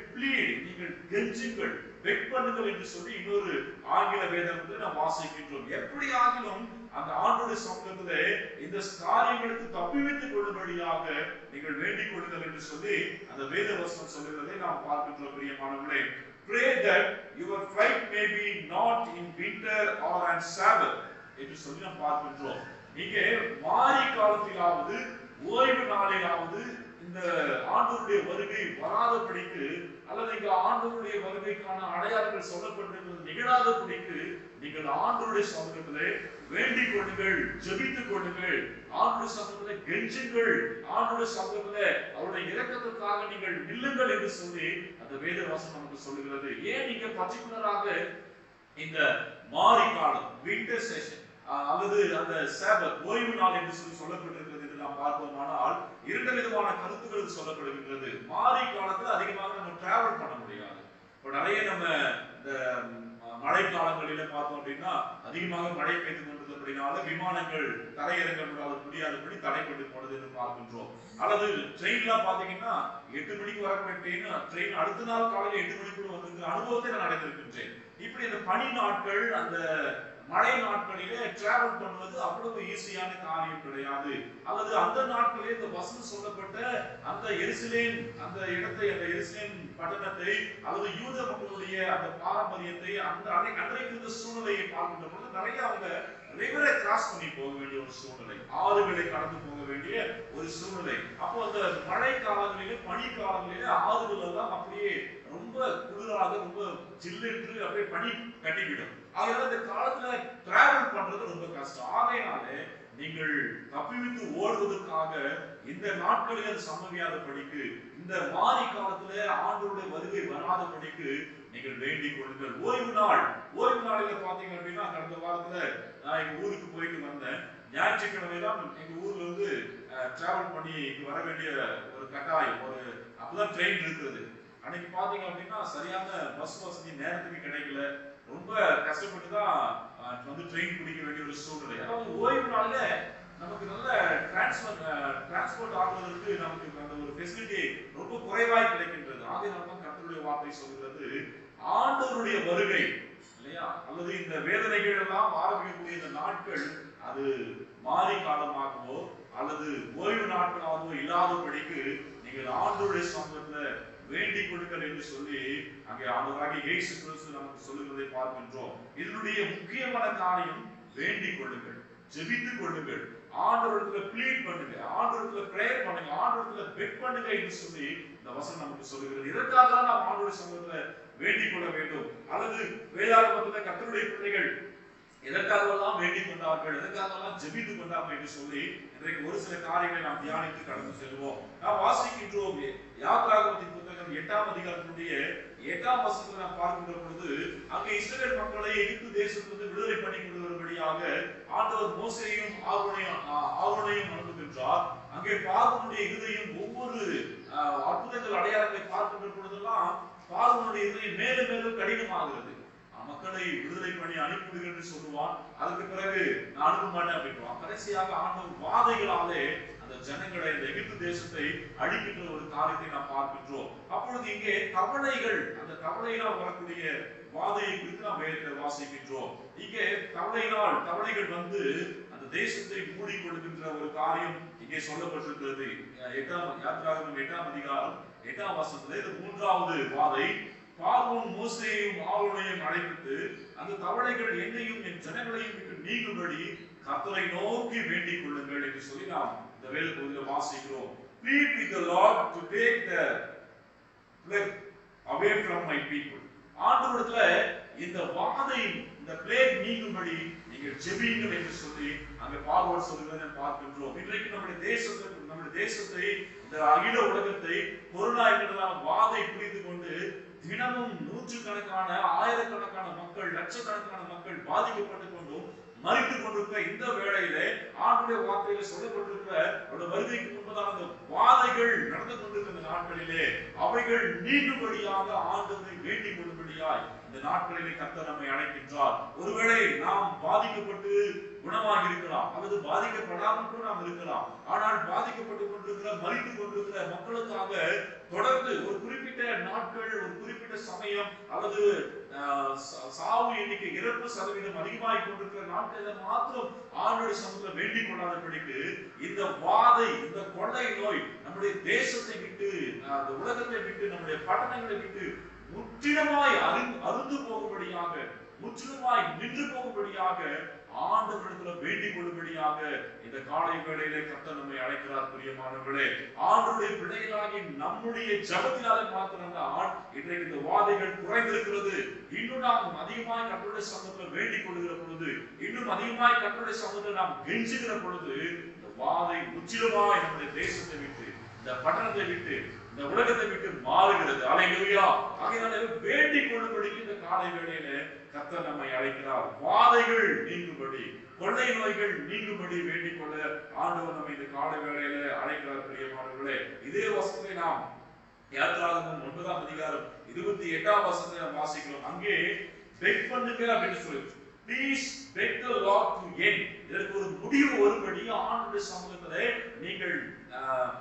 நீங்கள் கெஞ்சுங்கள், பெக் பண்ணுங்கள் என்று சொல்லி இன்னொரு ஆங்கில வேதத்தில் நாம் வாசிக்கின்றோம். எப்படி ஆகிலும் அந்த ஆண்டவருடைய சமூகத்திலே இந்த காரியங்களுக்கு தப்பிவித்துக் கொள்ளும்படியாக நீங்கள் வேண்டிக் கொள்ளுங்கள் என்று சொல்லி அந்த வேத வசனம் சொல்லுகிறதை நாம் பார்க்கின்றோம். பிரியமானவர்களே, pray that your flight may be not in winter or on Sabbath என்று சொல்லி நாம் பார்க்கின்றோம். நீங்க மாரி காலத்திலாவது ஓய்வு நாளிலாவது இந்த ஆண்டவருடைய வருகை வராதபடிக்கு, அல்லது இங்க ஆண்டவருடைய வருகைக்கான அடையாளங்கள் சொல்லப்பட்டிருக்கிறது நிகழாதபடிக்கு நீங்கள் ஆண்டவருடைய சமூகத்திலே வேண்டிக் கொள்ளுங்கள், ஜெபித்துக் கொள்ளுங்கள், ஆண்டவருடைய சமூகத்திலே கெஞ்சுங்கள், ஆண்டவருடைய சமூகத்திலே அவருடைய இரக்கத்திற்காக நீங்கள் நில்லுங்கள் என்று சொல்லி அந்த வேத வசனம் நமக்கு சொல்லுகிறது. ஏன் நீங்க பர்டிகுலராக இந்த மாரி காலம், வின்டர் செஷன் அல்லது அந்த சாபத் ஓய்வு நாள் என்று சொல்லி சொல்லப்பட்டிருக்கிறது என்று நாம் பார்ப்போமானால் 2 விதமான கருத்துக்கள் சொல்லப்படுகின்றது. மாரி காலத்துல அதிகமாக நம்ம டிராவல் பண்ண முடியாது. இப்போ நிறைய நம்ம இந்த மழை காலங்களில பார்த்தோம் அப்படின்னா அதிகமாக மழை பெய்து கொண்டிருந்தபடினால விமானங்கள் தரையிறங்க முடியாதபடி தடைப்பட்டு போனது என்று பார்க்கின்றோம். அல்லது ட்ரெயின்லாம் பாத்தீங்கன்னா 8 மணிக்கு வரக்கூடிய ட்ரெயின் அடுத்த நாள் காலையில் 8 மணிக்குள்ள வந்திருக்கிற அனுபவத்தை நான் அடைந்திருக்கின்றேன். இப்படி இந்த பனி நாட்கள் அந்த மழை நாட்களிலே டிராவல் பண்ணுவது அவ்வளவு ஈஸியான காரியம் கிடையாது. அல்லது அந்த நாட்களிலே இந்த வசனம் சொல்லப்பட்ட அந்த எருசலேம் அந்த இடத்தை, அந்த எருசலேம் பட்டணத்தை அல்லது யூத மக்களுடைய அந்த பாரம்பரியத்தை அந்த அன்றைக்கு இருந்த சூழ்நிலையை பார்க்கின்ற பொழுது நிறைய அவங்க ரிவரை கிராஸ் பண்ணி போக வேண்டிய ஒரு சூழ்நிலை, ஆறுகளை கடந்து போக வேண்டிய ஒரு சூழ்நிலை. அப்போ அந்த மழை காலங்களிலே பனி காலங்களிலே ஆறுகள் எல்லாம் அப்படியே ரொம்ப குளிராக ரொம்ப ஜில்லென்று அப்படியே பனி கட்டிவிடும். ஆகையால இந்த காலத்துல டிராவல் பண்றது ரொம்ப கஷ்டம். ஆகையினாலே நீங்கள் தப்பிவிட்டு ஓடுவதற்காக இந்த நாட்களில் அது சம்பவியாதபடிக்கு, இந்த மாறி காலத்துல ஆண்டவருடைய வருகை வராதபடிக்கு நீங்கள் வேண்டிக் கொள்ளுங்கள். ஓய்வு நாளில பாத்தீங்க அப்படின்னா கடந்த வாரத்துல நான் எங்க ஊருக்கு போயிட்டு வந்தேன். ஞாயிற்றுக்கிழமை தான் எங்க ஊர்ல இருந்து டிராவல் பண்ணி வர வேண்டிய ஒரு கட்டாயம், ஒரு அப்பதான் ட்ரெயின் இருக்குது. அன்னைக்கு பாத்தீங்க அப்படின்னா சரியான பஸ் வசதி நேரத்துக்கு கிடைக்கல. ரொம்ப கஷ்டப்பட்டு தான் வந்து ட்ரெயின் பிடிக்க வேண்டிய ஒரு சூழ்நிலை. அதாவது ஓய்வு நாள்ல நமக்கு நல்ல டிரான்ஸ்போர்ட் ஆகுவதற்கு நமக்கு அந்த ஒரு ஃபெசிலிட்டி ரொம்ப குறைவாய் கிடைக்கின்றது. ஆகையால் தான் கர்த்தருடைய வார்த்தை சொல்கிறது, ஆண்டவருடைய வருகை இல்லையா, அல்லது இந்த வேதனைகள் எல்லாம் ஆரம்பிக்கக்கூடிய இந்த நாட்கள் அது மாறி காலமாகவோ அல்லது ஓய்வு நாட்களாகவோ இல்லாதபடிக்கு நீங்கள் ஆண்டவருடைய சமூகத்துல வேண்டிக் கொடுங்கள் என்று சொல்லி அங்கே ஆண்டவராகிய இயேசு கிறிஸ்து நமக்கு சொல்லுகிறதை பார்க்கின்றோம். இதனுடைய முக்கியமான காரியம் வேண்டிக் கொள்ளுங்கள், ஜெபித்துக் கொள்ளுங்கள், ஆண்டவரிடத்துல ப்ளீட் பண்ணுங்க, ஆண்டவரிடத்துல பிரேயர் பண்ணுங்க, ஆண்டவரிடத்துல பெட் பண்ணுங்க என்று சொல்லி இந்த வசனம் நமக்கு சொல்லுகிறது. இதற்காக தான் நாம் ஆண்டவருடைய சமூகத்துல வேண்டிக் கொள்ள வேண்டும். அல்லது வேதாகமத்துல கர்த்தருடைய பிள்ளைகள் எதற்காகவெல்லாம் வேண்டிக் கொண்டார்கள், எதற்காகவெல்லாம் ஜெபித்துக் கொண்டார்கள் என்று சொல்லி இன்றைக்கு ஒரு சில காரியங்களை நாம் தியானித்து கடந்து செல்வோம். நாம் வாசிக்கின்றோம் யாத்திராகமத்தின் புத்தகம் 8ஆம் அதிகாரத்தினுடைய 8ஆம் வசனத்தை நாம் பார்க்கின்ற பொழுது அங்கே இஸ்ரவேல் மக்களை எகிப்து தேசத்திலிருந்து விடுதலை பண்ணி கொண்டு வரும்படியாக ஆண்டவர் மோசேயையும் ஆரோனையும் அனுப்புகின்றார். அங்கே பார்வனுடைய இருதயம் ஒவ்வொரு அற்புதங்கள் அடையாளங்களை பார்க்கின்ற பொழுதெல்லாம் பார்வனுடைய இருதயம் மேலும் மேலும் கடினமாகிறது. மக்களை விடுதலை பண்ணி அனுப்பிவிடுங்கள் என்று சொல்லுவான். அதுக்கு பிறகு நான் அனுப்ப மாட்டேன் அப்படின்வான். கடைசியாக ஆண்டவர் வாதைகளாலே அந்த ஜனங்களை, இந்த எகிப்து தேசத்தை அழிக்கின்ற ஒரு காரியத்தை நாம் பார்க்கின்றோம். அப்பொழுது இங்கே தவளைகள், அந்த தவளையினால் வரக்கூடிய வாதையை குறித்து நாம் வேதத்தில் வாசிக்கின்றோம். இங்கே தவளைகள் வந்து அந்த தேசத்தை மூடிக்கொள்கின்ற ஒரு காரியம் இங்கே சொல்லப்பட்டிருக்கிறது. யாத்திராகமம் 8ஆம் அதிகாரம் 8ஆம் வசனத்திலே இது 3வது வாதை. பார்வோன் மோசேயையும் ஆரோனையும் அழைப்பித்து அந்த தவளைகள் என்னையும் என் ஜனங்களையும் விட்டு நீங்கும்படி கர்த்தரை நோக்கி வேண்டிக் கொள்ளுங்கள் என்று சொல்லி நாம் இந்த வேத பகுதியில் வாசிக்கிறோம். Plead with the Lord to take the plague away from my people. ஆண்டவரிடத்துல இந்த வாதை, இந்த பிளேக் நீங்கும்படி நீங்கள் ஜெபியுங்கள் என்று சொல்லி அங்கே பார்வோன் சொல்கிறதை பார்க்கின்றோம். இன்றைக்கு நம்முடைய தேசத்தை இந்த அகில உலகத்தை கொரோனா என்கிற வாதை பிடித்து கொண்டு தினமும் நூற்றுக்கணக்கான, ஆயிரக்கணக்கான மக்கள், லட்சக்கணக்கான மக்கள் பாதிக்கப்பட்டுக் கொண்டும் மறித்துக் கொண்டிருக்கிற இந்த வேளையிலே ஆண்டவருடைய வார்த்தையில சொல்லப்பட்டிருக்கிற அவருடைய வருகைக்கு முன்பதாக அந்த வாதைகள் நடந்து கொண்டிருக்கிற நாட்களிலே அவைகள் நீங்கும்படியாக ஆண்டவரை வேண்டிக் கொள்ளும்படியாய் இந்த நாட்களிலே கர்த்தர் நம்மை அழைக்கின்றார். ஒருவேளை நாம் பாதிக்கப்பட்டு குணமாக இருக்கலாம், அல்லது பாதிக்கப்படாமல் கூட நாம் இருக்கலாம். ஆனால் பாதிக்கப்பட்டுக் கொண்டிருக்கிற, மறித்துக் கொண்டிருக்கிற மக்களுக்காக தொடர்ந்து ஒரு குறிப்பிட்ட நாட்கள், ஒரு குறிப்பிட்ட சமயம் அல்லது சாவு எண்ணிக்கை, இறப்பு சதவீதம் அதிகமாகிக் கொண்டிருக்கிற நாட்களில் மாத்திரம் ஆண்டவருடைய சமூகத்துல வேண்டிக் கொள்ளாதபடிக்கு இந்த வாதை, இந்த கொள்ளை நோய் நம்முடைய தேசத்தை விட்டு, அந்த உலகத்தை விட்டு, நம்முடைய பட்டணங்களை விட்டு முற்றிலுமாய் அருந்து போகும்படியாக, முற்றிலுமாய் நின்று போகும்படியாக ஆண்டவரிடத்துல வேண்டிக் கொள்ளும்படியாக இந்த காலை வேளையிலே கர்த்தர் நம்மை அழைக்கிறார். பிரியமானவர்களே, ஆண்டவருடைய பிள்ளைகளாகி நம்முடைய ஜெபத்தினாலே மாத்திரம்தான் இன்றைக்கு இந்த வாதைகள் குறைந்திருக்கிறது. இன்னும் நாம் அதிகமாய் கர்த்தருடைய சமூகத்தில் வேண்டிக் கொள்ளுகிற பொழுது, இன்னும் அதிகமாய் கர்த்தருடைய சமூகத்தில் நாம் கெஞ்சுகிற பொழுது இந்த வாதை முற்றிலுமாய் நம்முடைய தேசத்தை விட்டு, இந்த பட்டணத்தை விட்டு, இந்த உலகத்தை விட்டு மாறுகிறது. அல்லேலூயா. ஆகையால வேண்டிக் கொள்ளும்படிக்கு இந்த காலை வேளையில கர்த்தர் நம்மை அழைக்கிறார். வாதைகள் நீங்கும்படி, கொள்ளை நோய்கள் நீங்கும்படி வேண்டிக் கொள்ள ஆண்டவர் நம்மை இந்த காலை வேளையில அழைக்கிறார். பிரியமானவர்களே, இதே வசனத்தை நாம் யாத்திராகமம் 9ஆம் அதிகாரம் 28ஆம் வசனத்தை நாம் வாசிக்கிறோம். அங்கே பெக் பண்ணுங்க அப்படின்னு சொல்லி, please beg the lord to end, இதற்கு ஒரு முடிவு வரும்படி ஆண்டவருடைய சமூகத்திலே நீங்கள்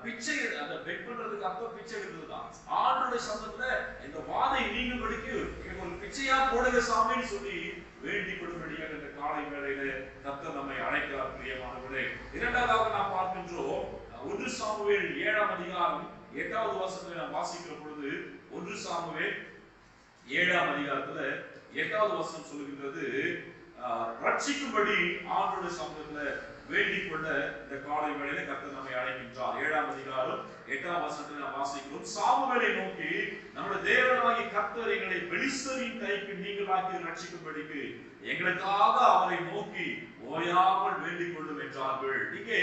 பிச்சை, அந்த பெக் பண்றதுக்கு அர்த்தம் பிச்சை எடுக்கிறதுதான். ஆண்டவருடைய சமூகத்துல இந்த வாதை நீங்கும்படிக்கு எனக்கு ஒரு பிச்சையா போடுங்க சாமின்னு சொல்லி வேண்டிக் கொள்ளும்படியாக இந்த காலை வேளையில கர்த்தர் நம்மை அழைக்கிறார். பிரியமானவர்களே, இரண்டாவதாக நாம் பார்க்கின்றோம் 1 சாமுவேல் 7ஆம் அதிகாரம் 8வது வசனத்தை நாம் வாசிக்கிற பொழுது, 1 சாமுவேல் 7ஆம் அதிகாரத்துல 8வது வசனம் சொல்லுகின்றது, ரட்சிக்கும்படி ஆண்டவருடைய சமூகத்துல வேண்டிக் கொள்ள இந்த காலை வேளையில கர்த்தர் நம்மை அழைக்கின்றார். 7ஆம் அதிகாரம் 8ஆம் வசனத்தை நாம் வாசிக்கிறோம். சாமுவேலை நோக்கி, நம்முடைய தேவனாகிய கர்த்தர் எங்களை பெலிஸ்தரின் கைக்கு நீங்களாக்கி ரட்சிக்கும்படிக்கு எங்களுக்காக அவரை நோக்கி ஓயாமல் வேண்டிக் கொள்ளும் என்றார்கள். இங்கே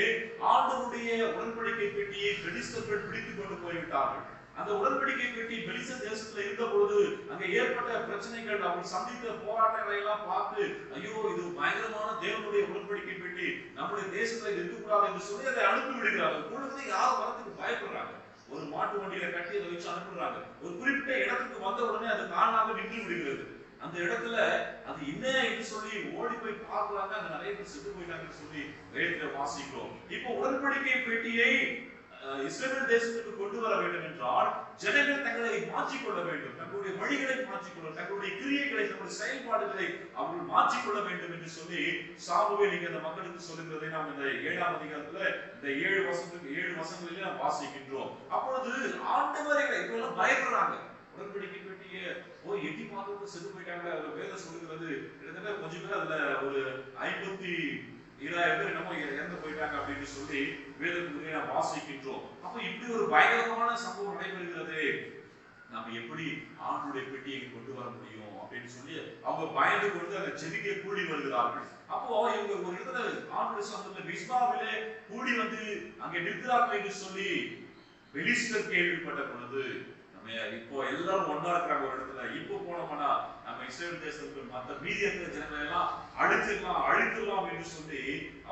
ஆண்டவருடைய உடன்படிக்கை பெட்டியை பெலிஸ்தர்கள் பிடித்துக் கொண்டு போய்விட்டார்கள். அந்த உடன்படிக்கை பெட்டி பெலிஸ்த தேசத்துல இருந்த பொழுது அங்கே ஏற்பட்ட பிரச்சனைகள், அவங்க சந்தித்த போராட்டங்களை எல்லாம் பார்த்து, ஐயோ இது பயங்கரமான தேவனுடைய உடன்படிக்கை பெட்டி, நம்முடைய தேசத்துல இருக்கக்கூடாது என்று சொல்லி அதை அனுப்பி விடுகிறார்கள். பொழுது யாரும் வரத்துக்கு பயப்படுறாங்க. ஒரு மாட்டு வண்டியில கட்டி அதை வச்சு அனுப்புறாங்க. ஒரு குறிப்பிட்ட இடத்துக்கு வந்த உடனே அது தானாக நின்று விடுகிறது. அந்த இடத்துல அது என்ன என்று சொல்லி ஓடி போய் பார்க்கறாங்க. அங்க நிறைய பேர் செத்து போயிட்டாங்கன்னு சொல்லி வேதத்துல வாசிக்கிறோம். இப்போ உடன்படிக்கை பெட்டியை இஸ்ரவேல் தேசத்துக்கு கொண்டு வர வேண்டும் என்றால் ஜனங்கள் தங்களை மாற்றிக்கொள்ள வேண்டும், தங்களுடைய வழிகளை மாற்றிக்கொள்ள, தங்களுடைய கிரியைகளை, தங்களுடைய செயல்பாடுகளை அவர்கள் மாற்றிக்கொள்ள வேண்டும் என்று சொல்லி சாமுவேல் இங்க அந்த மக்களுக்கு சொல்லுகிறதை நாம் இந்த 7ஆம் அதிகாரத்துல இந்த 7 வசனங்களிலே நாம் வாசிக்கின்றோம். அப்பொழுது ஆண்டவரை இப்பெல்லாம் பயப்படுறாங்க. உடன்படிக்கை பெட்டியை போய் எட்டி பார்த்துட்டு செத்து போயிட்டாங்க. அதுல வேதம் சொல்லுகிறது கிட்டத்தட்ட கொஞ்சம் பேர் அதுல ஒரு 52,000 பேர் நம்ம இறந்து போயிட்டாங்க அப்படின்னு சொல்லி வேதத்துக்குரிய நாம் வாசிக்கின்றோம். அப்ப இப்படி ஒரு பயங்கரமான சம்பவம் நடைபெறுகிறது. நம்ம எப்படி ஆண்டவருடைய பெட்டியை கொண்டு வர முடியும் அப்படின்னு சொல்லி அவங்க பயந்து கொண்டு அங்க செவிக்க கூடி வருகிறார்கள். அப்போ இவங்க ஒரு இடத்துல ஆண்டவருடைய சமூகத்துல மிஸ்பாவிலே கூடி வந்து அங்க நிற்கிறார்கள் என்று சொல்லி பெலிஸ்தர் கேள்விப்பட்ட பொழுது, இப்போ எல்லாரும் ஒன்னா இருக்கிறாங்க ஒரு இடத்துல, இப்போ போனோம்னா நம்ம இஸ்ரேல் தேசத்துக்கு மற்ற மீதி இருக்கிற ஜனங்களை எல்லாம் அழிக்கலாம் என்று சொல்லி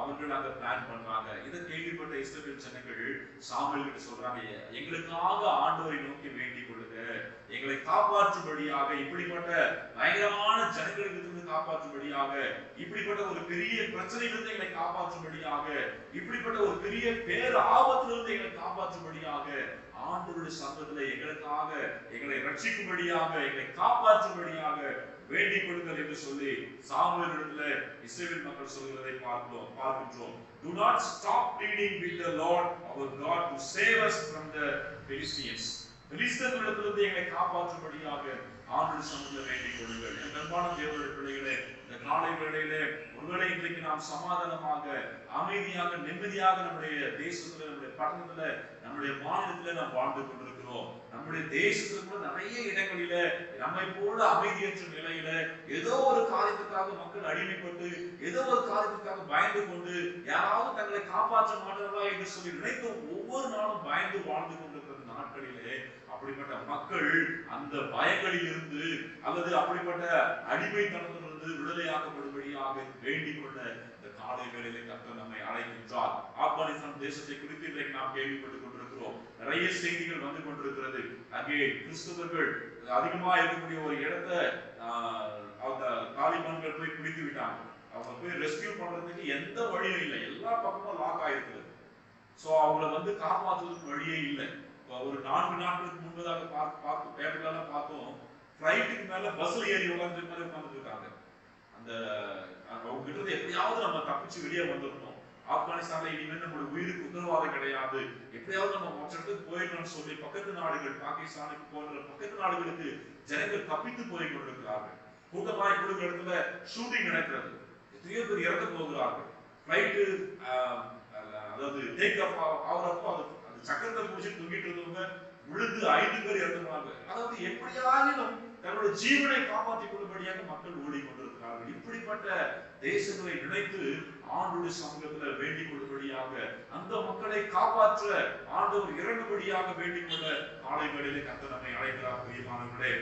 அவர்கள் அங்க பிளான் பண்றாங்க. இதை கேள்விப்பட்ட இஸ்ரேல் ஜனங்கள் சாமுவேல் கிட்ட சொல்றாங்க, எங்களுக்காக ஆண்டவரை நோக்கி வேண்டிக் கொள்ளுங்க, எங்களை காப்பாற்றும்படியாக, இப்படிப்பட்ட பயங்கரமான ஜனங்களிலிருந்து காப்பாற்றும்படியாக, இப்படிப்பட்ட ஒரு பெரிய பிரச்சனையிலிருந்து எங்களை காப்பாற்றும்படியாக, இப்படிப்பட்ட ஒரு பெரிய பேர் ஆபத்திலிருந்து எங்களை காப்பாற்றும்படியாக ஆண்டவருடைய சமூகத்திலே எங்களுக்காக, எங்களை ரட்சிக்கும்படியாக, எங்களை காப்பாற்றும்படியாக வேண்டிக் கொள்ளுங்கள் என்று சொல்லி சாமுவேலிடத்துல இஸ்ரவேல் மக்கள் சொல்கிறதை பார்க்கின்றோம். Do not stop pleading with the Lord our God to save us from the Philistines. பெலிஸ்தர்களிடத்திலிருந்து எங்களை காப்பாற்றும்படியாக ஆண்டவருடைய சமூகத்திலே வேண்டிக் கொள்ளுங்கள். என் அன்பான தேவனுடைய பிள்ளைகளே, இந்த காலை வேளையிலே ஒருவேளை இன்றைக்கு நாம் சமாதானமாக, அமைதியாக, நிம்மதியாக நம்முடைய தேசத்துல, நம்முடைய பட்டணத்துல, நம்முடைய மாநிலத்துல நாம் வாழ்ந்து கொண்டிருக்கிறோம். நம்முடைய தேசத்துல கூட நிறைய இடங்களில நம்மை போல அமைதியற்ற நிலையில ஏதோ ஒரு காரியத்துக்காக மக்கள் அடிமைப்பட்டு, ஏதோ ஒரு காரியத்துக்காக பயந்து கொண்டு, யாராவது தங்களை காப்பாற்ற மாட்டார்களா என்று சொல்லி நினைத்து ஒவ்வொரு நாளும் பயந்து வாழ்ந்து கொண்டிருக்கிற நாட்களிலே அப்படிப்பட்ட மக்கள் அந்த பயங்களில் இருந்து அல்லது அப்படிப்பட்ட அடிமைத்தனத்திலிருந்து விடுதலையாக்கப்படும்படியாக வேண்டிக் கொள்ள இந்த காலை வேளையிலே கர்த்தர் நம்மை அழைக்கின்றார். ஆப்கானிஸ்தான் தேசத்தை குறித்து இன்றைக்கு நாம் கேள்விப்பட்டுக் கொண்டிருக்கிறோம். நிறைய செய்திகள் வந்து கொண்டிருக்கிறது. அங்கே கிறிஸ்தவர்கள் அதிகமா இருக்கக்கூடிய ஒரு இடத்தை அந்த தாலிபான்கள் போய் பிடித்து விட்டாங்க. அவங்க போய் ரெஸ்கியூ பண்றதுக்கு எந்த வழியும் இல்லை, எல்லா பக்கமும் லாக் ஆயிருக்குது. சோ அவங்கள வந்து காப்பாற்றுவதற்கு வழியே இல்லை. ஒரு 4 நாட்களுக்கு முன்பதாக பார்த்து பேப்பர்ல பார்த்தோம், ஃபிளைட்டுக்கு மேல பஸ்ல ஏறி உட்கார்ந்து மாதிரி உட்கார்ந்துட்டு இருக்காங்க. அந்த அவங்க கிட்ட எப்படியாவது நம்ம தப்பிச்சு வெளியே வந்துடணும், ஆப்கானிஸ்தான்ல இனிமேல் நம்மளுடைய உயிருக்கு உத்தரவாதம் கிடையாது, எப்படியாவது நம்ம மற்ற இடத்துக்கு போயிடணும்னு சொல்லி பக்கத்து நாடுகள், பாகிஸ்தானுக்கு போன்ற பக்கத்து நாடுகளுக்கு ஜனங்கள் தப்பித்து போய் கொண்டிருக்கிறார்கள். கூட்டமாய் கொடுக்கிற இடத்துல ஷூட்டிங் நடக்கிறது, எத்தனையோ பேர் இறந்து போகிறார்கள். ஃபிளைட்டு அதாவது டேக் ஆஃப் ஆகிறப்போ அது சக்கரத்தை பிடிச்சி தூங்கிட்டு இருந்தவங்க விழுந்து 5 பேர் இறந்துருவாங்க. அதாவது எப்படியாகிலும் தங்களுடைய ஜீவனை காப்பாற்றிக் கொள்ளும்படியாக மக்கள் ஓடிக்கொண்டிருக்கிறார்கள். இப்படிப்பட்ட தேசங்களை நினைத்து ஆண்டவருடைய சமூகத்துல வேண்டிக் கொள்ளும்படியாக, அந்த மக்களை காப்பாற்ற ஆண்டவர் இறங்கும்படியாக வேண்டிக் கொள்ள காலை வேளையிலே கர்த்தர் நம்மை அழைக்கிறார். பிரியமானவர்களே,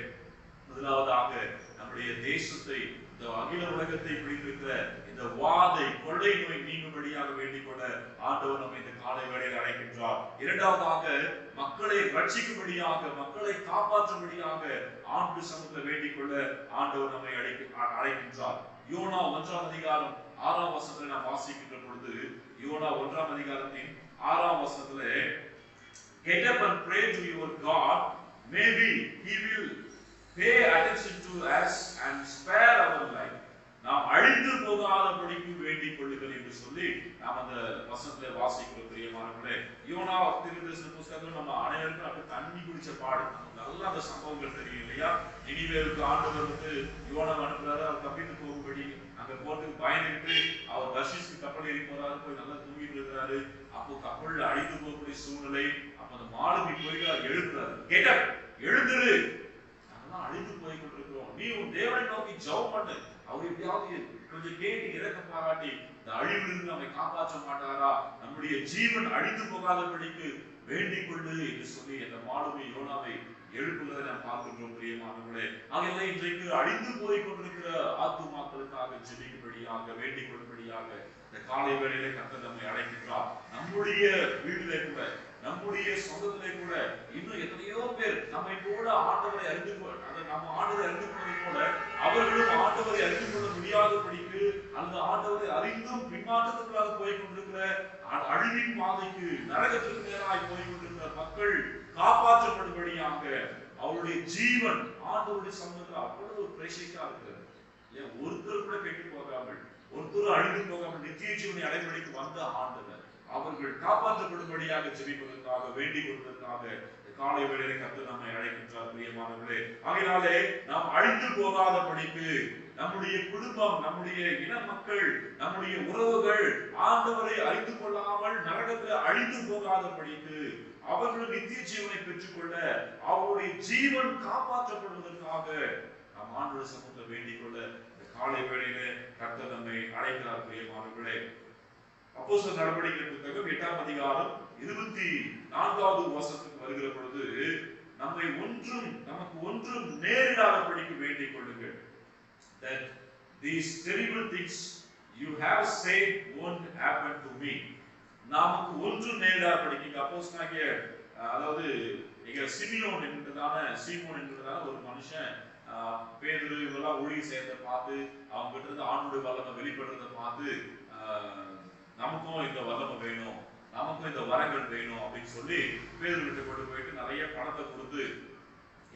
முதலாவதாக நம்முடைய தேசத்தை இந்த அகில உலகத்தை பிடித்திருக்கிற இந்த வாதை கொள்ளை நோய் நீங்கும்படியாக வேண்டிக் கொள்ள ஆண்டவர் நம்மை இந்த காலை வேளையில் அழைக்கின்றார். இரண்டாவதாக மக்களை ரட்சிக்கும்படியாக, மக்களை காப்பாற்றும்படியாக ஆண்டு சமூகத்தை வேண்டிக் கொள்ள ஆண்டவர் நம்மை அழைக்கின்றார். யோனா 1ஆம் அதிகாரம் 6ஆம் வசனத்தை நாம் வாசிக்கின்ற பொழுது, யோனா 1ஆம் அதிகாரத்தின் 6ஆம் வசனத்திலே, get up and pray to your God, maybe he will pay attention to us and spare our life. நாம் அழிந்து போகாதபடிக்கு வேண்டிக் கொள்ளுங்கள் என்று சொல்லி நாம் அந்த வசனத்திலே வாசிக்கிறோம். பிரியமானவர்களே, யோனா தீர்க்கதரிசன புத்தகத்துல நம்ம அனைவருக்கும் அப்படி தண்ணி குடிச்ச பாடு, நல்லா அந்த சம்பவங்கள் தெரியும் இல்லையா? நினிவேவுக்கு ஆண்டவர் வந்து யோனா அனுப்புறாரு, அவர் தப்பித்து போகும்படி. அங்க போறதுக்கு பயந்துட்டு அவர் தர்ஷீஸ்க்கு கப்பல் ஏறி போறாரு, போய் நல்லா தூங்கிட்டு இருக்கிறாரு. அப்போ கப்பல் அழிந்து போகக்கூடிய சூழ்நிலை. அப்ப அந்த மாலுமி போய் எழுப்புறாரு, கேட்ட எழுந்துரு, நாங்கெல்லாம் அழிந்து போய் கொண்டிருக்கிறோம், நீ உன் தேவனை நோக்கி ஜெபம் பண்ணு, அவர் எப்படியாவது கொஞ்சம் கேட்டு இறக்க பாராட்டி இந்த அழிவிலிருந்து நம்மை காப்பாற்ற மாட்டாரா, நம்முடைய ஜீவன் அழிந்து போகாதபடிக்கு வேண்டிக் கொண்டு என்று சொல்லி அந்த மாலுமி யோனாவை எழுப்புவதை நாம் பார்க்கின்றோம். பிரியமானவர்களே, ஆகவே இன்றைக்கு அழிந்து போய் கொண்டிருக்கிற ஆத்துமாக்களுக்காக ஜெபிக்கும்படியாக வேண்டிக் கொள்ளும்படியாக இந்த காலை வேளையிலே கர்த்தர் நம்மை அழைக்கின்றார். நம்முடைய வீட்டிலே கூட, நம்முடைய சொந்தத்திலே கூட இன்னும் எத்தனையோ பேர் நம்மை கூட ஆண்டவரை அறிந்து நம்ம ஆண்டவரை அறிந்து கொள்வது போல அவர்களும் ஆண்டவரை அறிந்து கொள்ள முடியாதபடிக்கு அந்த ஆண்டவரை அறிந்தும் பின்மாற்றத்துக்குள்ளாக போய் கொண்டிருக்கிற அழிவின் பாதைக்கு, நரகத்திற்கு நேராய் போய் கொண்டிருக்கிற மக்கள் காப்பாற்றப்படும்படியாக அவருடைய ஜீவன் ஆண்டவருடைய சமூகத்தில் அவ்வளவு பிரேசிக்கா இருக்கிறது. ஒருத்தர் கூட கெட்டு போகாமல், ஒருத்தர் அழிந்து போகாமல் நித்திய ஜீவனை அடைபடிக்கு வந்த ஆண்டவர் அவர்கள் காப்பாற்றப்படும்படியாக ஜெபிப்பதற்காக வேண்டிக் கொள்வதற்காக காலை வேளையிலே கர்த்தர் நம்மை அழைக்கின்றார். பிரியமானவர்களே, ஆகையினாலே நாம் அழிந்து போகாதபடிக்கு நம்முடைய குடும்பம், நம்முடைய இன மக்கள், நம்முடைய உறவுகள் ஆண்டவரை அறிந்து கொள்ளாமல் நரகத்தில் அழிந்து போகாதபடிக்கு அவர்கள் நித்திய ஜீவனை பெற்றுக்கொள்ள அவருடைய ஜீவன் காப்பாற்றப்படுவதற்காக நாம் ஆண்டவர் சமூகத்தை வேண்டிக் கொள்ள இந்த காலை வேளையிலே கர்த்தர் நம்மை அழைக்கிறார். பிரியமானவர்களே, அப்போஸ்தலர் நடவடிக்கைகள் புத்தகம் 8ஆம் அதிகாரம் 24வது வசனத்துக்கு வருகிற பொழுது, நமக்கு ஒன்றும் நேரிடாதபடிக்கு வேண்டிக் கொள்ளுங்கள். That these terrible things you have said won't happen to me. நமக்கு ஒன்றும் நேரிடாதபடிக்கு. அப்போஸ்தலனாகிய அதாவது இங்க சிமியோன் என்கிறதான ஒரு மனுஷன் பேதுரு இவெல்லாம் ஊழிய செய்யறதை பார்த்து, அவங்க கிட்ட இருந்து ஆண்டவருடைய வல்லமை வெளிப்படுறதை பார்த்து, நமக்கும் இந்த வல்லமை வேணும், நமக்கும் இந்த வரங்கள் வேணும் அப்படின்னு சொல்லி பேதுருவிட்ட கொண்டு போயிட்டு நிறைய பணத்தை கொடுத்து,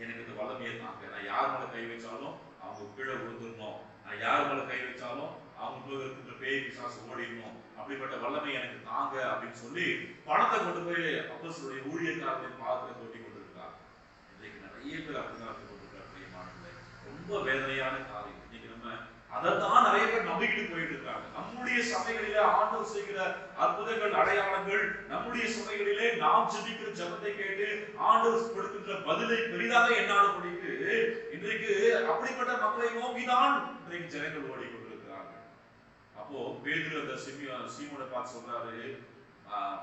எனக்கு இந்த வல்லமையை தாங்க, நான் யார் மேல கை வச்சாலும் அவங்க கீழே விழுந்துடணும், நான் யார் மேல கை வச்சாலும் அவங்க இருக்கின்ற பேய் பிசாசு ஓடிடணும், அப்படிப்பட்ட வல்லமை எனக்கு தாங்க அப்படின்னு சொல்லி பணத்தை கொண்டு போய் அப்போஸ்தலருடைய ஊழியக்காரர்களின் பாதத்தில் கொட்டி கொண்டிருக்கார். இன்றைக்கு நிறைய பேர் அப்படிதான் கொண்டிருக்கார். பிரியமானவர்களே, ரொம்ப வேதனையான காரியம். இன்னைக்கு நம்ம அதைத்தான் நிறைய பேர் நம்பிக்கிட்டு போயிட்டு இருக்காங்க. நம்முடைய சபைகளிலே ஆண்டவர் செய்கிற அற்புதங்கள், அடையாளங்கள், நம்முடைய சபைகளிலே நாம் ஜெபிக்கிற ஜெபத்தை கேட்டு ஆண்டவர் கொடுக்கின்ற பதிலை பெரிதாக எண்ணாதபடிக்கு இன்றைக்கு அப்படிப்பட்ட மக்களை நோக்கிதான் இன்றைக்கு ஜனங்கள் ஓடிக்கொண்டிருக்கிறார்கள். அப்போ பேதுரு அந்த சீமோனை பார்த்து சொல்றாரு,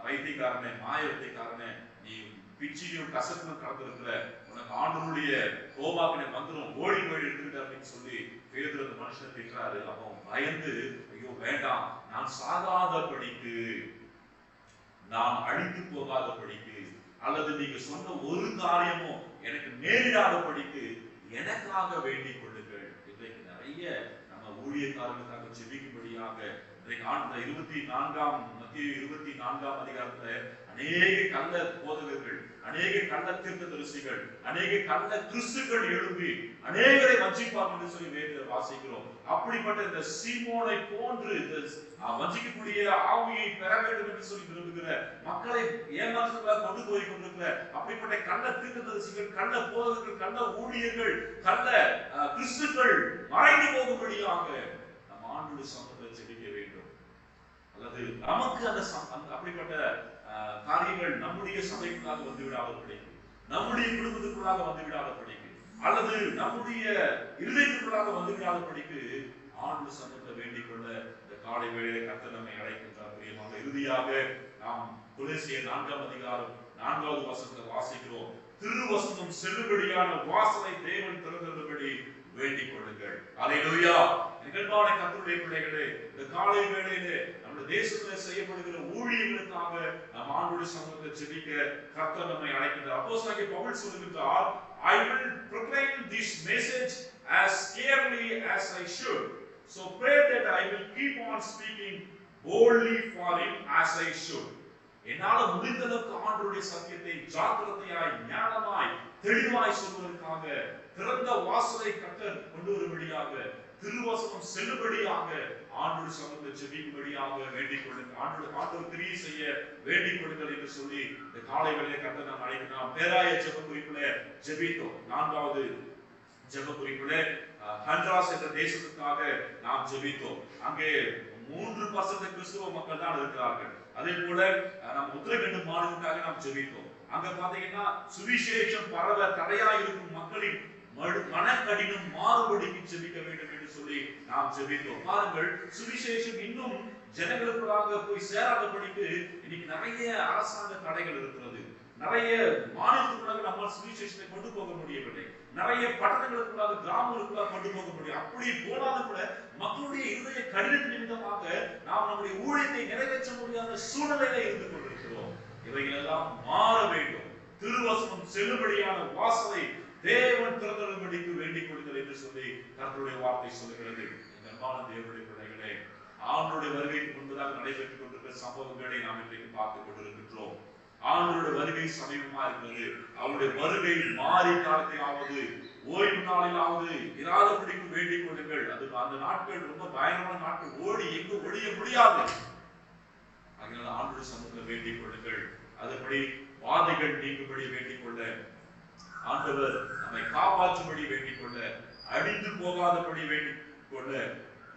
பைத்தியக்காரனே, மாயவத்தைக்காரனே, நீ பிச்சியும் கசப்பும் கலந்திருக்கிற, உனக்கு ஆண்டவருடைய கோபாக்கினை வந்துடும், ஓடி போய் எடுத்துக்கிட்ட அப்படின்னு சொல்லி பேதுரு அந்த மனுஷனை திட்டுறாரு. அப்போ பயந்து, ஐயோ வேண்டாம், நான் சாகாதபடிக்கு, நான் அழிந்து போகாதபடிக்கு, அல்லது நீங்க சொன்ன ஒரு காரியமும் எனக்கு நேரிடாதபடிக்கு எனக்காக வேண்டிக் கொள்ளுங்கள். இன்றைக்கு நிறைய நம்ம ஊழியக்காரர்களுக்காக ஜெபிக்கும்படியாக இன்றைக்கு 24ஆம் அதிகாரத்துல அநேக கள்ள போதகர்கள், அநேக கள்ள தீர்க்கதரிசிகள், அநேக கள்ள கிறிஸ்துக்கள் எழும்பி அநேகரை வஞ்சிப்பார்கள் என்று சொல்லி வேதத்தில் வாசிக்கிறோம். அப்படிப்பட்ட இந்த சீமோனை போன்று இந்த வஞ்சிக்கக்கூடிய ஆவியை பெற வேண்டும் என்று சொல்லி விரும்புகிற, மக்களை ஏமாற்றத்துக்காக கொண்டு போய் கொண்டிருக்கிற அப்படிப்பட்ட கள்ள தீர்க்கதரிசிகள், கள்ள போதகர்கள், கள்ள ஊழியர்கள், கள்ள கிறிஸ்துக்கள் மறைந்து போகும்படியாக நம் ஆண்டவருடைய சமூகத்தில் ஜெபிக்க வேண்டும். அல்லது நமக்கு அந்த அப்படிப்பட்ட காரியங்கள் நம்முடைய சபைக்குள்ளாக வந்து விடாதபடிக்கு, நம்முடைய குடும்பத்துக்குள்ளாக வந்து விடாதபடிக்கு, அல்லது நம்முடைய இருதயத்துக்குள்ளாக வந்து விடாதபடிக்கு ஆண்டவர் சமூகத்தை வேண்டிக் கொள்ள இந்த காலை வேளையிலே கர்த்தர் நம்மை அழைக்கின்றார். பிரியமாக, இறுதியாக நாம் கொலோசியர் 4ஆம் அதிகாரம் 4வது வசனத்தை வாசிக்கிறோம். திருவசனம் செல்லுபடியான வாசலை தேவன் திறந்தபடி வேண்டிக் கொள்ளுங்கள். அல்லேலூயா. அன்பான கர்த்தருடைய பிள்ளைகளே, இந்த காலை வேளையிலே நம்முடைய தேசத்தில் செய்யப்படுகிற ஊழியர்களுக்காக நாம் ஆண்டவருடைய சமூகத்தில் ஜெபிக்க கர்த்தர் நம்மை அழைக்கிறார். அப்போஸ்தலனாகிய பவுல் சொல்லுகிறார், I will proclaim this message as clearly as I should. So pray that I will keep on speaking boldly for him as I should. என்னால முடிந்தளவுக்கு ஆண்டவருடைய சத்தியத்தை ஜாக்கிரதையாய் ஞானமாய் தெளிவாய் சொல்வதற்காக திறந்த வாசலை கர்த்தர் கொண்டு வரும்படியாக திருவசனம் செல்லும்படியாக ஆண்டவருடைய சமூகத்தில் ஜெபிக்கும்படியாக வேண்டிக் கொள்ளுங்கள். ஆண்டவர் கிரியை செய்ய வேண்டிக் கொள்ளுங்கள் என்று சொல்லி இந்த காலை வேளையிலே கர்த்தர் நாம் அழைக்கிறோம். பேராய ஜெப குறிப்பிலே ஜெபித்தோம். 4வது ஜெப குறிப்பிலே ஹண்ட்ராஸ் என்ற தேசத்துக்காக நாம் ஜெபித்தோம். அங்கே 3% கிறிஸ்துவ மக்கள் தான் இருக்கிறார்கள். அதே போல நாம் உத்தரகண்ட் மாநிலத்துக்காக நாம் ஜெபித்தோம். அங்க பாத்தீங்கன்னா சுவிசேஷம் பரவ தடையா இருக்கும் மக்களின் மனக்கடினம் மாறுபடிக்கு ஜெபிக்க வேண்டும் என்று சொல்லி நாம் ஜெபித்தோம். பாருங்கள், சுவிசேஷம் இன்னும் ஜனங்களுக்குள்ளாக போய் சேராதபடிக்கு இன்னைக்கு நிறைய அரசாங்க தடைகள் இருக்கிறது. நிறைய மாநிலத்துக்குள்ளாக நம்மால் சுவிசேஷத்தை கொண்டு போக முடியவில்லை. நிறைய பட்டணங்களுக்குள்ளாக கிராமங்களுக்குள்ளாக கொண்டு போக முடியும். அப்படி போனாலும் கூட மக்களுடைய இருதய கடினத்தின் நிமித்தமாக நாம் நம்முடைய ஊழியத்தை நிறைவேற்ற முடியாத சூழ்நிலையில இருந்து கொண்டிருக்கிறோம். இவைகள் எல்லாம் மாற வேண்டும். திருவசனம் செல்லுபடியான வாசலை தேவன் திறந்தருளும்படிக்கு வேண்டிக் கொள்ளுங்கள் என்று சொல்லி கர்த்தருடைய வார்த்தை சொல்லுகிறது. அன்பான தேவனுடைய பிள்ளைகளே, ஆண்டவருடைய வருகைக்கு முன்பதாக நடைபெற்றுக் கொண்டிருக்கிற சம்பவங்களை நாம் இன்றைக்கு பார்த்துக் கொண்டிருக்கின்றோம். ஆண்டவருடைய வருகை சமீபமா இருக்கிறது. அவருடைய வருகை மாறி காலத்திலாவது ஓய்வு நாளிலாவது இராதபடிக்கு வேண்டிக் கொள்ளுங்கள். அது அந்த நாட்கள் ரொம்ப பயங்கரமான நாட்கள். ஓடி எங்கு ஒழிய முடியாது. அதனால ஆண்டவருடைய சமூகத்தில் வேண்டிக் கொள்ளுங்கள். அதுபடி வாதைகள் நீங்கும்படி வேண்டிக் கொள்ள, ஆண்டவர் நம்மை காப்பாற்றும்படி வேண்டிக் கொள்ள, அழிந்து போகாதபடி வேண்டிக் கொள்ள,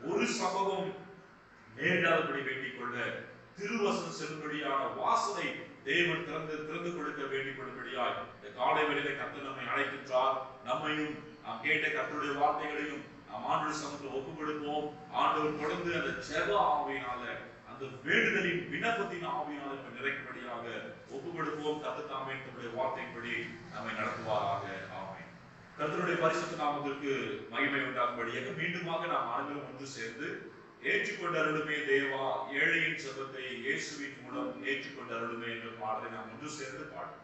ஒரு சம்பவம் நேரிடாதபடி வேண்டிக் கொள்ள, திருவசனம் செல்லும்படியான வாசலை தேவன் திறந்து கொடுக்க வேண்டிக் கொள்ளும்படியாய் இந்த காலை வேளையிலே கர்த்தர் நம்மை அழைக்கின்றார். நம்மையும் நாம் கேட்ட கர்த்தருடைய வார்த்தைகளையும் நாம் ஆண்டவர் சமூகத்தில் ஒப்புக் கொடுப்போம். ஆண்டவர் தொடர்ந்து அந்த ஜெப ஆவியினால, அந்த வேண்டுதலின் விண்ணப்பத்தின் ஆவியினால நிறைக்கும்படியாக ஒப்புக் கொடுப்போம். கர்த்தர் தாமே தம்முடைய வார்த்தையின்படி நம்மை நடத்துவாராக. ஆமென். கர்த்தருடைய பரிசுத்த நாமத்திற்கு மகிமை உண்டாகும்படியாக மீண்டுமாக நாம் அனைவரும் ஒன்று சேர்ந்து ஏற்றுக்கொண்ட அருளுமே தேவா, ஏழையின் ஜெபத்தை இயேசுவின் மூலம் ஏற்றுக்கொண்ட அருளுமே என்ற பாடலை நாம் ஒன்று சேர்ந்து பாடுவோம்.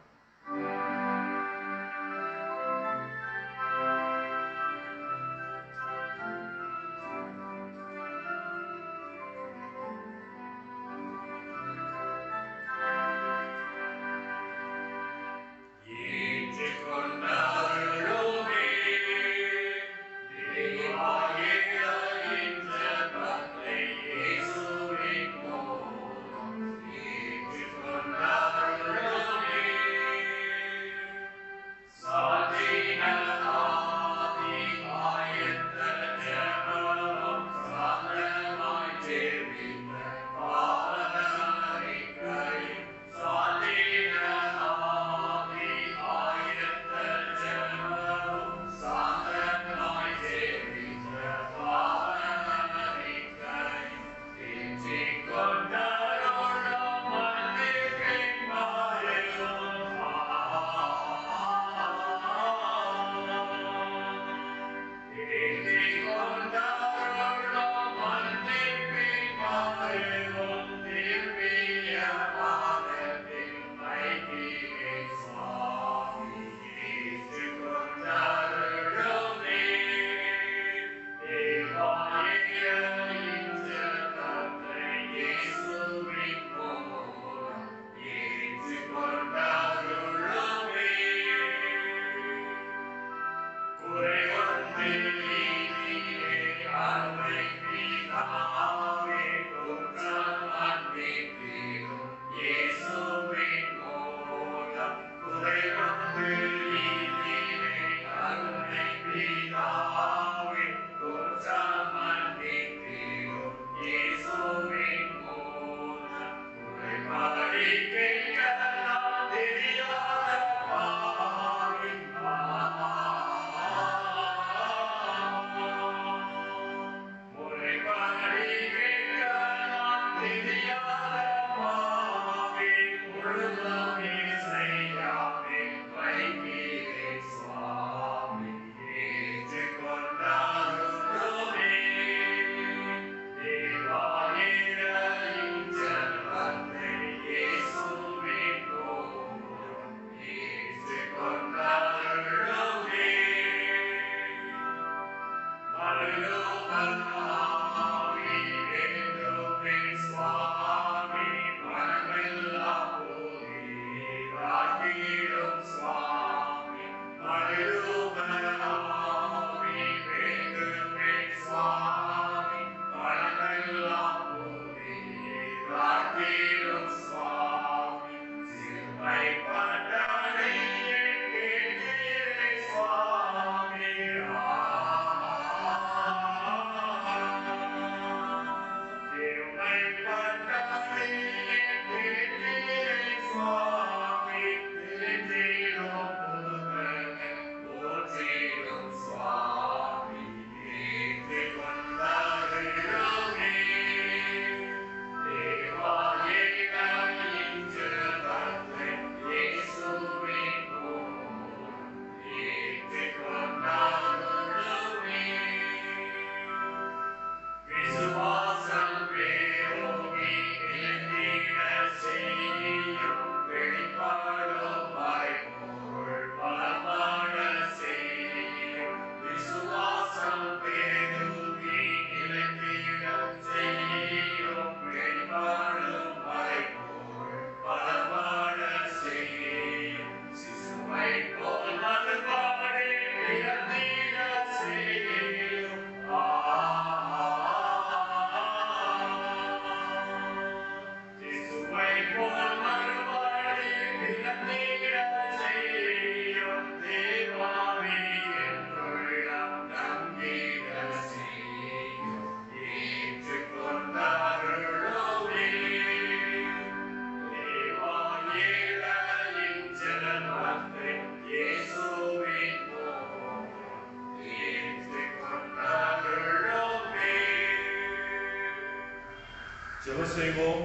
ஜெபம் செய்வோம்.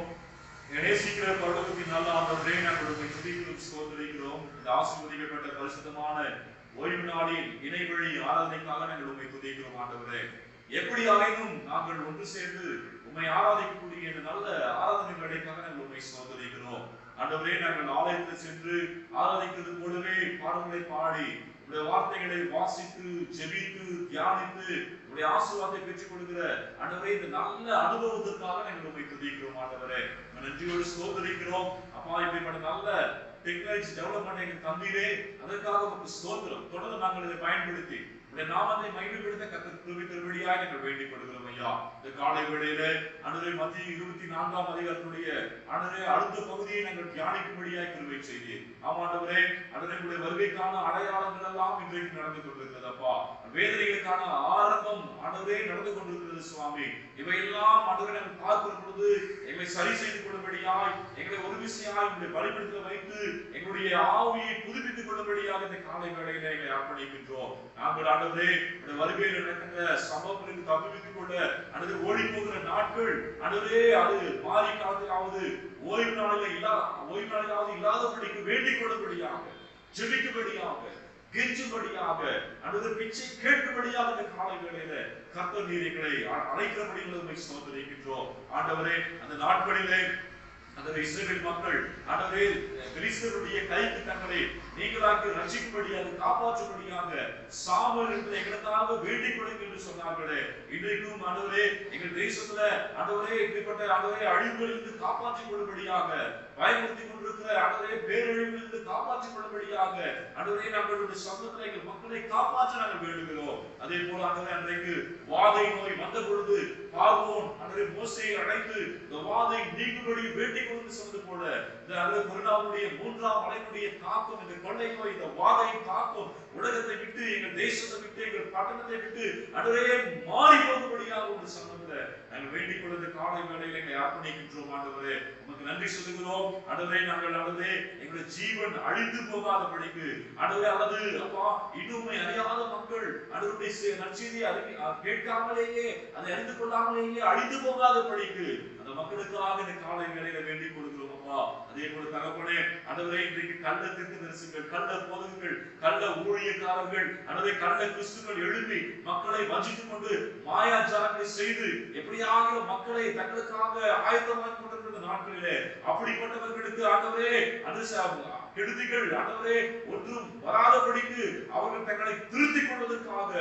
நேசிக்கிற பரலோகத்தின் நல்ல ஆண்டவரே, நாங்கள் உம்மை துதிக்கிறோம், ஸ்தோத்திரிக்கிறோம். இந்த ஆசீர்வதிக்கப்பட்ட பரிசுத்தமான ஓய்வு நாளில் இணைவழி ஆராதனைக்காக நாங்கள் உம்மை துதிக்கிறோம் ஆண்டவரே. எப்படி ஆயினும் நாங்கள் ஒன்று சேர்ந்து உம்மை ஆராதிக்கக்கூடிய இந்த நல்ல ஆராதனை வேலைக்காக நாங்கள் உம்மை ஸ்தோத்திரிக்கிறோம் ஆண்டவரே. நாங்கள் ஆலயத்தில் சென்று ஆராதிக்கிறது போலவே பாடல்களை பாடி உடைய வார்த்தைகளை வாசித்து ஜெபித்து தியானித்து உடைய ஆசீர்வாதத்தை பெற்றுக் கொடுக்கிற ஆண்டவரே, இந்த நல்ல அனுபவத்திற்காக நாங்கள் உம்மை துதிக்கிறோம் ஆண்டவரே. நன்றியோடு ஸ்தோத்திரிக்கிறோம் அப்பா. இப்படிப்பட்ட நல்ல டெக்னாலஜி டெவலப்மெண்ட் எங்களுக்கு தந்தீரே, அதற்காக உங்களுக்கு ஸ்தோத்திரம். தொடர்ந்து நாங்கள் இதை பயன்படுத்தி உடைய நாமத்தை மகிமைப்படுத்த கர்த்தர் கிருபை தரும்படியாக நாங்கள் வேண்டிக் கொள்கிறோம் ஐயா. இந்த காலை வேளையில ஆண்டவரே மத்திய 24ஆம் அதிகாரத்துடைய ஆண்டவரே அடுத்த பகுதியை நாங்கள் தியானிக்கும்படியாக கிருபை செய்தீர். ஆமாண்டவரே, ஆண்டவரே உடைய வருகைக்கான அடையாளங்கள் எல்லாம் இன்றைக்கு நடந்து கொண்டிருக்கிறது அப்பா. வேதனைகளுக்கான ஆரம்பம் ஆண்டவரே நடந்து கொண்டிருக்கிறது சுவாமி. இவையெல்லாம் ஆண்டவரே நாங்கள் பார்க்கிற பொழுது எங்களை சரி செய்து கொள்ளும்படியாய், எங்களை ஒரு விஷயமாய் உங்களுடைய பலிபீடத்தில் வைத்து எங்களுடைய ஆவியை புதுப்பித்துக் கொள்ளும்படியாக இந்த காலை வேளையில எங்களை அர்ப்பணிக்கின்றோம். நாங்கள் ஆண்டவரே உடைய வருகையில் நடக்கின்ற சம்பவங்களுக்கு தப்பித்துக் கொள்ள அல்லது ஓடி போகிற நாட்கள் ஆண்டவரே அது மாறி காலத்திலாவது ஓய்வு நாளிலாவது இல்லாதபடிக்கு வேண்டிக் கொள்ளும்படியாக, ஜெபிக்கும்படியாக, கெஞ்சும்படியாக, அல்லது பிச்சை கேட்கும்படியாக இந்த காலை வேளையில கர்த்தர் நீர் எங்களை அழைக்கிறபடி உம்மை ஸ்தோத்திரிக்கின்றோம் ஆண்டவரே. அந்த நாட்களிலே அந்த இஸ்ரவேல் மக்கள் ஆண்டவரே பெலிஸ்தருடைய கைக்கு தங்களை நீங்களாக்கி ரட்சிக்கும்படியாக காப்பாற்றும்படியாக சாமுவேல் என்று எங்களுக்காக வேண்டிக் கொள்ளுங்க என்று சொன்னார்களே. இன்றைக்கும் ஆண்டவரே எங்கள் தேசத்துல ஆண்டவரே இப்படிப்பட்ட ஆண்டவரே அழிவுகளிலிருந்து காப்பாற்றிக் கொள்ளும்படியாக, பயமுறுத்தி கொண்டிருக்கிற ஆண்டவரே பேரழிவிலிருந்து காப்பாற்றிக் கொள்ளும்படியாக ஆண்டவரே நம்மளுடைய சமூகத்தில் எங்கள் மக்களை காப்பாற்ற நாங்கள் வேண்டுகிறோம். அதே போல ஆண்டவரே அன்றைக்கு வாதை நோய் வந்த பொழுது பார்வோன் ஆண்டவரே மோசேயை அழைத்து இந்த வாதை நீங்கும்படி வேண்டிக் கொண்டு சொன்னது போல இந்த கொரோனாவுடைய 3ஆம் அலையினுடைய தாக்கம், இந்த கொள்ளை நோய், இந்த வாதை தாக்கம் உலகத்தை விட்டு, எங்கள் தேசத்தை விட்டு, எங்கள் பட்டணத்தை விட்டு ஆண்டவரே மாறி போகும்படியாக ஒரு சமூகத்துல நாங்கள் வேண்டிக் கொள்ளும் காலை வேளையில எங்களை அர்ப்பணிக்கின்றோம் ஆண்டவரே. உமக்கு நன்றி சொல்லுகிறோம் ஆண்டவரே. நாங்கள் ஆண்டவரே எங்களுடைய ஜீவன் அழிந்து போகாதபடிக்கு ஆண்டவரே, அல்லது அப்பா இன்னுமே அறியாத மக்கள் ஆண்டவருடைய நற்செய்தியை கேட்காமலேயே அதை அறிந்து கொள்ளாமலேயே அழிந்து போகாதபடிக்கு அந்த மக்களுக்காக இந்த காலை வேளையில வேண்டிக் கொள்கிறோம் அப்பா. அதே போல தகப்பனே ஆண்டவரே, இன்றைக்கு கள்ள தீர்க்கதரிசிகள், கள்ள போதகர்கள், கள்ள ஊழியக்காரர்கள், ஆண்டவரே கள்ள கிறிஸ்துக்கள் எழுப்பி மக்களை வஞ்சித்துக் கொண்டு மாயாஜாலங்களை செய்து எப்படியாக மக்களை தங்களுக்காக ஆயத்தமாக்கி கொண்டிருக்கிற நாட்களிலே அப்படிப்பட்டவர்களுக்கு ஆண்டவரே அந்த கெடுதிகள் ஆண்டவரே ஒன்றும் வராதபடிக்கு அவர்கள் தங்களை திருத்திக் கொள்வதற்காக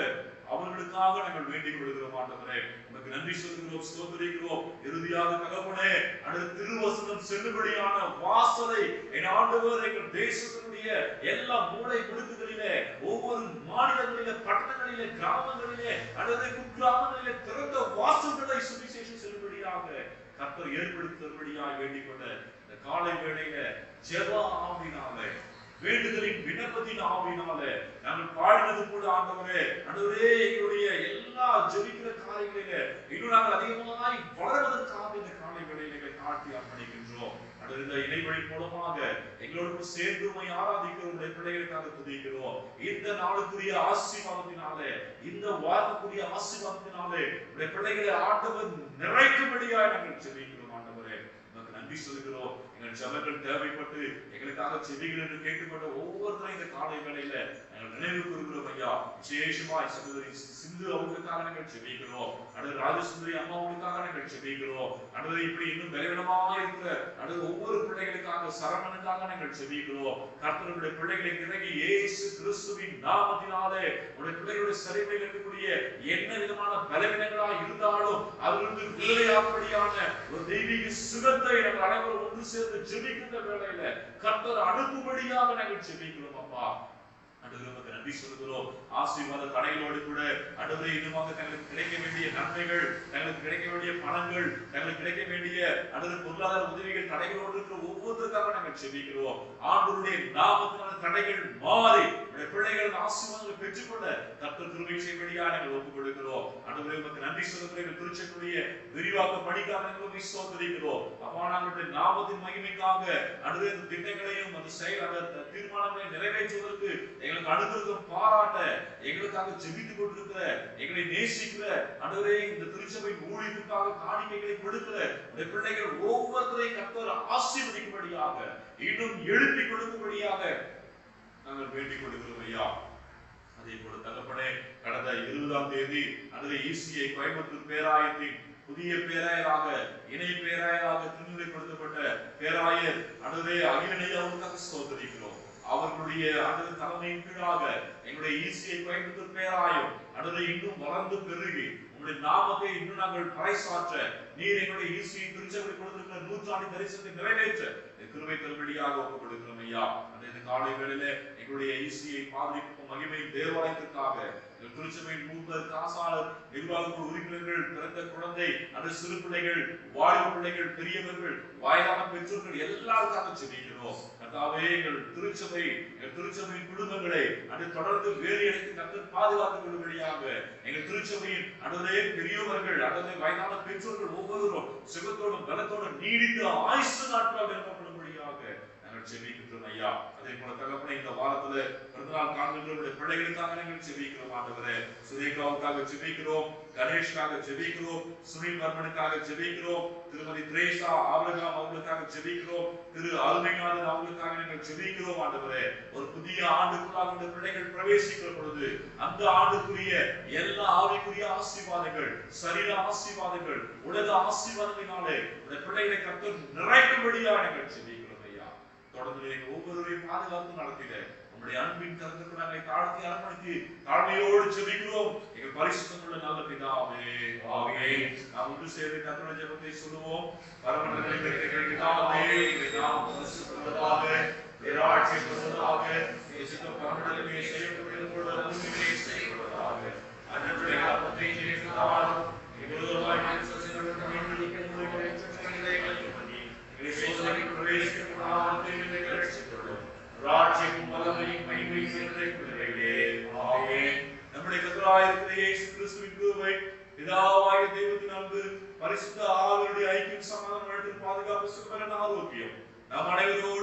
அவர்களுக்காக நாங்கள் வேண்டிக் கொள்கிறோம் ஆண்டவரே. உமக்கு நன்றி சொல்கிறோம், ஸ்தோத்திரிக்கிறோம். இறுதியாக தகப்பனே அந்த திருவசனம் செல்லுபடியான வாசலை என் ஆண்டவர் எங்கள் தேசத்தினுடைய எல்லா மூலை முடுக்குகளிலே, ஒவ்வொரு மாநிலங்களிலே, பட்டணங்களிலே, கிராமங்களிலே, அல்லது குக்கிராமங்களிலே திறந்த வாசல்களை சுவிசேஷம் செல்லுபடியாக கர்த்தர் ஏற்படுத்தும்படியாக வேண்டிக் கொண்ட இந்த காலை வேளையில ஜெப ஆவினாலே, வேண்டுதலின் விண்ணப்பத்தின் ஆவினாலே நாங்கள் பாடினது போல ஆண்டவரே ஆண்டவரே எங்களுடைய எல்லா ஜெபிக்கிற காரியங்களிலே இன்னும் நாங்கள் அதிகமாய் வளர்வதற்காக இந்த காலை வேளையிலே காட்டி அர்ப்பணிக்கின்றோம். இந்த இணைவழி மூலமாக எங்களோடு சேர்ந்து உம்மை ஆராதிக்கிற உடைய பிள்ளைகளுக்காக துதிக்கிறோம். இந்த நாளுக்குரிய ஆசீர்வாதத்தினாலே, இந்த வாரத்துக்குரிய ஆசீர்வாதத்தினாலே உடைய பிள்ளைகளை ஆண்டவர் நிறைக்கும்படியாக நாங்கள் ஜெபிக்கிறோம் ஆண்டவரே. உமக்கு நன்றி சொல்கிறோம். எங்கள் ஜெபங்கள் தேவைப்பட்டு எங்களுக்காக செவிகள் என்று கேட்டுக்கொண்ட ஒவ்வொருத்தரும் இந்த காலை வேளையில நாங்கள் நினைவு கூறுகிறோம் ஐயா. விசேஷமாய் சகோதரி சிந்து அவர்களுக்காக நாங்கள் செபிக்கிறோம். அடுத்து ராஜசுந்தரி அம்மாவுக்காக நாங்கள் செபிக்கிறோம். அடுத்து இப்படி இன்னும் பலவீனமாக இருக்கிற அடுத்து ஒவ்வொரு பிள்ளைகளுக்காக சரவணனுக்காக நாங்கள் செபிக்கிறோம். கர்த்தருடைய பிள்ளைகளை இறங்கி இயேசு கிறிஸ்துவின் நாமத்தினாலே உடைய பிள்ளைகளுடைய சரீரத்தில் இருக்கக்கூடிய என்ன விதமான பலவீனங்களாக இருந்தாலும் அவர்களுக்கு விடுதலையாகும்படியான ஒரு தெய்வீக சுகத்தை நாங்கள் அனைவரும் ஒன்று சேர்ந்து ஜெபிக்கின்ற வேளையில கர்த்தர் அனுப்பும்படியாக நாங்கள் ஜெபிக்கிறோம் அப்பா. ஆண்டவருக்கு நன்றி சொல்கிறோம். ஆசீர்வாத தடைகளோடு கூட ஆண்டவரே இன்னுமாக தங்களுக்கு கிடைக்க வேண்டிய நன்மைகள், தங்களுக்கு கிடைக்க வேண்டிய பணங்கள், தங்களுக்கு கிடைக்க வேண்டிய ஆண்டவரே பொருளாதார உதவிகள் தடைகளோடு இருக்கிற ஒவ்வொருத்தருக்காக நாங்கள் ஜெபிக்கிறோம். ஆண்டவருடைய நாமத்தினால தடைகள் மாறி உடைய பிள்ளைகள் ஆசீர்வாதங்களை பெற்றுக்கொள்ள கர்த்தர் கிருபை செய்யும்படியாக நாங்கள் ஒப்புக் கொடுக்கிறோம். ஆண்டவரே உமக்கு நன்றி செலுத்துகிறோம். திருச்சபையுடைய விரிவாக்க பணிக்காக நாங்கள் ஸ்தோத்திரிக்கிறோம். அப்பா நாங்களுடைய நாமத்தின் மகிமைக்காக ஆண்டவரே இந்த திட்டங்களையும் அந்த செயல் அந்த தீர்மானங்களை நிறைவேற்றுவதற்கு எங்களுக்கு அனுகிரகம் பாராட்ட எங்களுக்காக ஜெபித்துக் கொண்டிருக்கிற எங்களை நேசிக்கிற ஆண்டவரே இந்த திருச்சபை ஊழியத்துக்காக காணிக்கைகளை கொடுக்கிற இந்த பிள்ளைகள் ஒவ்வொருத்தரையும் கர்த்தர் ஆசீர்வதிக்கும்படியாக இன்னும் எழுப்பி கொடுக்கும்படியாக நாங்கள் வேண்டிக் கொடுக்கிறோம் ஐயா. அதே போல தகப்பனே கடந்த 20ஆம் தேதி அல்லது ECI கோயம்புத்தூர் பேராயத்தின் புதிய பேராயராக இணை பேராயராக திருநிலைப்படுத்தப்பட்ட பேராயர் அல்லது அகிலனை அவர்களுக்காக ஸ்தோத்திரிக்கிறோம். அவர்களுடைய அல்லது தலைமையின் கீழாக எங்களுடைய ECI கோயம்புத்தூர் பேராயம் அல்லது இன்னும் வளர்ந்து பெருகி உங்களுடைய நாமத்தை இன்னும் நாங்கள் பறைசாற்ற நீர் எங்களுடைய ECI திருச்சபை கொடுத்திருக்கிற 100ஆண்டு தரிசனத்தை நிறைவேற்ற கிருபை தரும்படியாக ஒப்புக் கொடுக்கிறோம் ஐயா. அந்த காலை வேளையிலே எங்களுடைய ECI பாதிக்கும் மகிமை தேவாலயத்திற்காக திருச்சபையின் மூப்பர் காசாளர் நிர்வாக உறுப்பினர்கள் பிறந்த குழந்தை அந்த சிறு பிள்ளைகள் வாலிப பிள்ளைகள் பெரியவர்கள் வயதான பெற்றோர்கள் எல்லாருக்காக ஜெபிக்கிறோம். கர்த்தாவே எங்கள் திருச்சபையின் குடும்பங்களை அது தொடர்ந்து வேறு இடத்தில் கர்த்தர் பாதுகாத்துக் கொள்ளும்படியாக எங்கள் திருச்சபையின் அடலே பெரியவர்கள் அடலே வயதான பெற்றோர்கள் ஒவ்வொருவரும் சுகத்தோடும் பலத்தோடும் நீடித்த ஆயுசு நாட்களாக இருக்கப்படும்படியாக நாங்கள் ஜெபிக்கிறோம் ஐயா. அதே போல தகப்பனே இந்த வாரத்துல பிறந்தநாள் காண்கின்ற பிள்ளைகளுக்காக நாங்கள் ஜெபிக்கிறோம். ஆண்டவரே சுரேகாவுக்காக ஜெபிக்கிறோம், கணேஷ்காக ஜெபிக்கிறோம், சுனில் வர்மனுக்காக ஜெபிக்கிறோம், திருமதி திரேசா ஆபிரகாம் அவர்களுக்காக ஜெபிக்கிறோம், திரு அருமைநாதன் அவர்களுக்காக நாங்கள் ஜெபிக்கிறோம். ஆண்டவரே ஒரு புதிய ஆண்டுக்குள்ளாக இந்த பிள்ளைகள் பிரவேசிக்கிற பொழுது அந்த ஆண்டுக்குரிய எல்லா ஆவிக்குரிய ஆசீர்வாதங்கள், சரீர ஆசீர்வாதங்கள், உலக ஆசீர்வாதங்களினாலே இந்த பிள்ளைகளை கர்த்தர் நிறைக்கும்படியாக நாங்கள் ஜெபிக்கிறோம் ஐயா. தொடர்ந்து ஒவ்வொருவரையும் பாதுகாத்து நடத்திட உங்களுடைய அன்பின் கருத்துக்கு நாங்கள் தாழ்த்தி அரவணைத்து தாழ்மையோடு ஜெபிக்கிறோம் எங்கள் பரிசுத்தமுள்ள நல்ல பிதாவே. ஆமென். நாம் ஒன்று சேர்ந்து கர்த்தருடைய ஜெபத்தை சொல்லுவோம். பரமண்டலங்களில் இருக்கிற பிதாவே, உம்முடைய நாமம் பரிசுத்தப்படுவதாக, உம்முடைய ராஜ்யம் வருவதாக, உம்முடைய சித்தம் பரமண்டலங்களில் செய்யப்படுவது போல பூமியிலே செய்யப்படுவதாக. அன்றைய அப்பத்தை எங்களுக்கு தாரும், எங்களுடைய மனசாட்சிகளுக்கு மன்னிக்க முடியாத குற்றங்களை மன்னியும். எங்களை சோதனைக்கு பிரவேசிக்கப்படாமல் எங்களை ரட்சித்துள்ளோம். ராஜ்யமும் வல்லமையும் மகிமையும் நிறைந்தவைகளே. ஆமென். நம்முடைய கர்த்தராகிய இயேசு கிறிஸ்துவின் கிருபை, பிதாவாகிய தெய்வத்தின் அன்பு, பரிசுத்த ஆவியுடைய ஐக்கியம், சமாதானம், பாதுகாப்பு, சுகபலன், ஆரோக்கியம் நம் அனைவரோடும்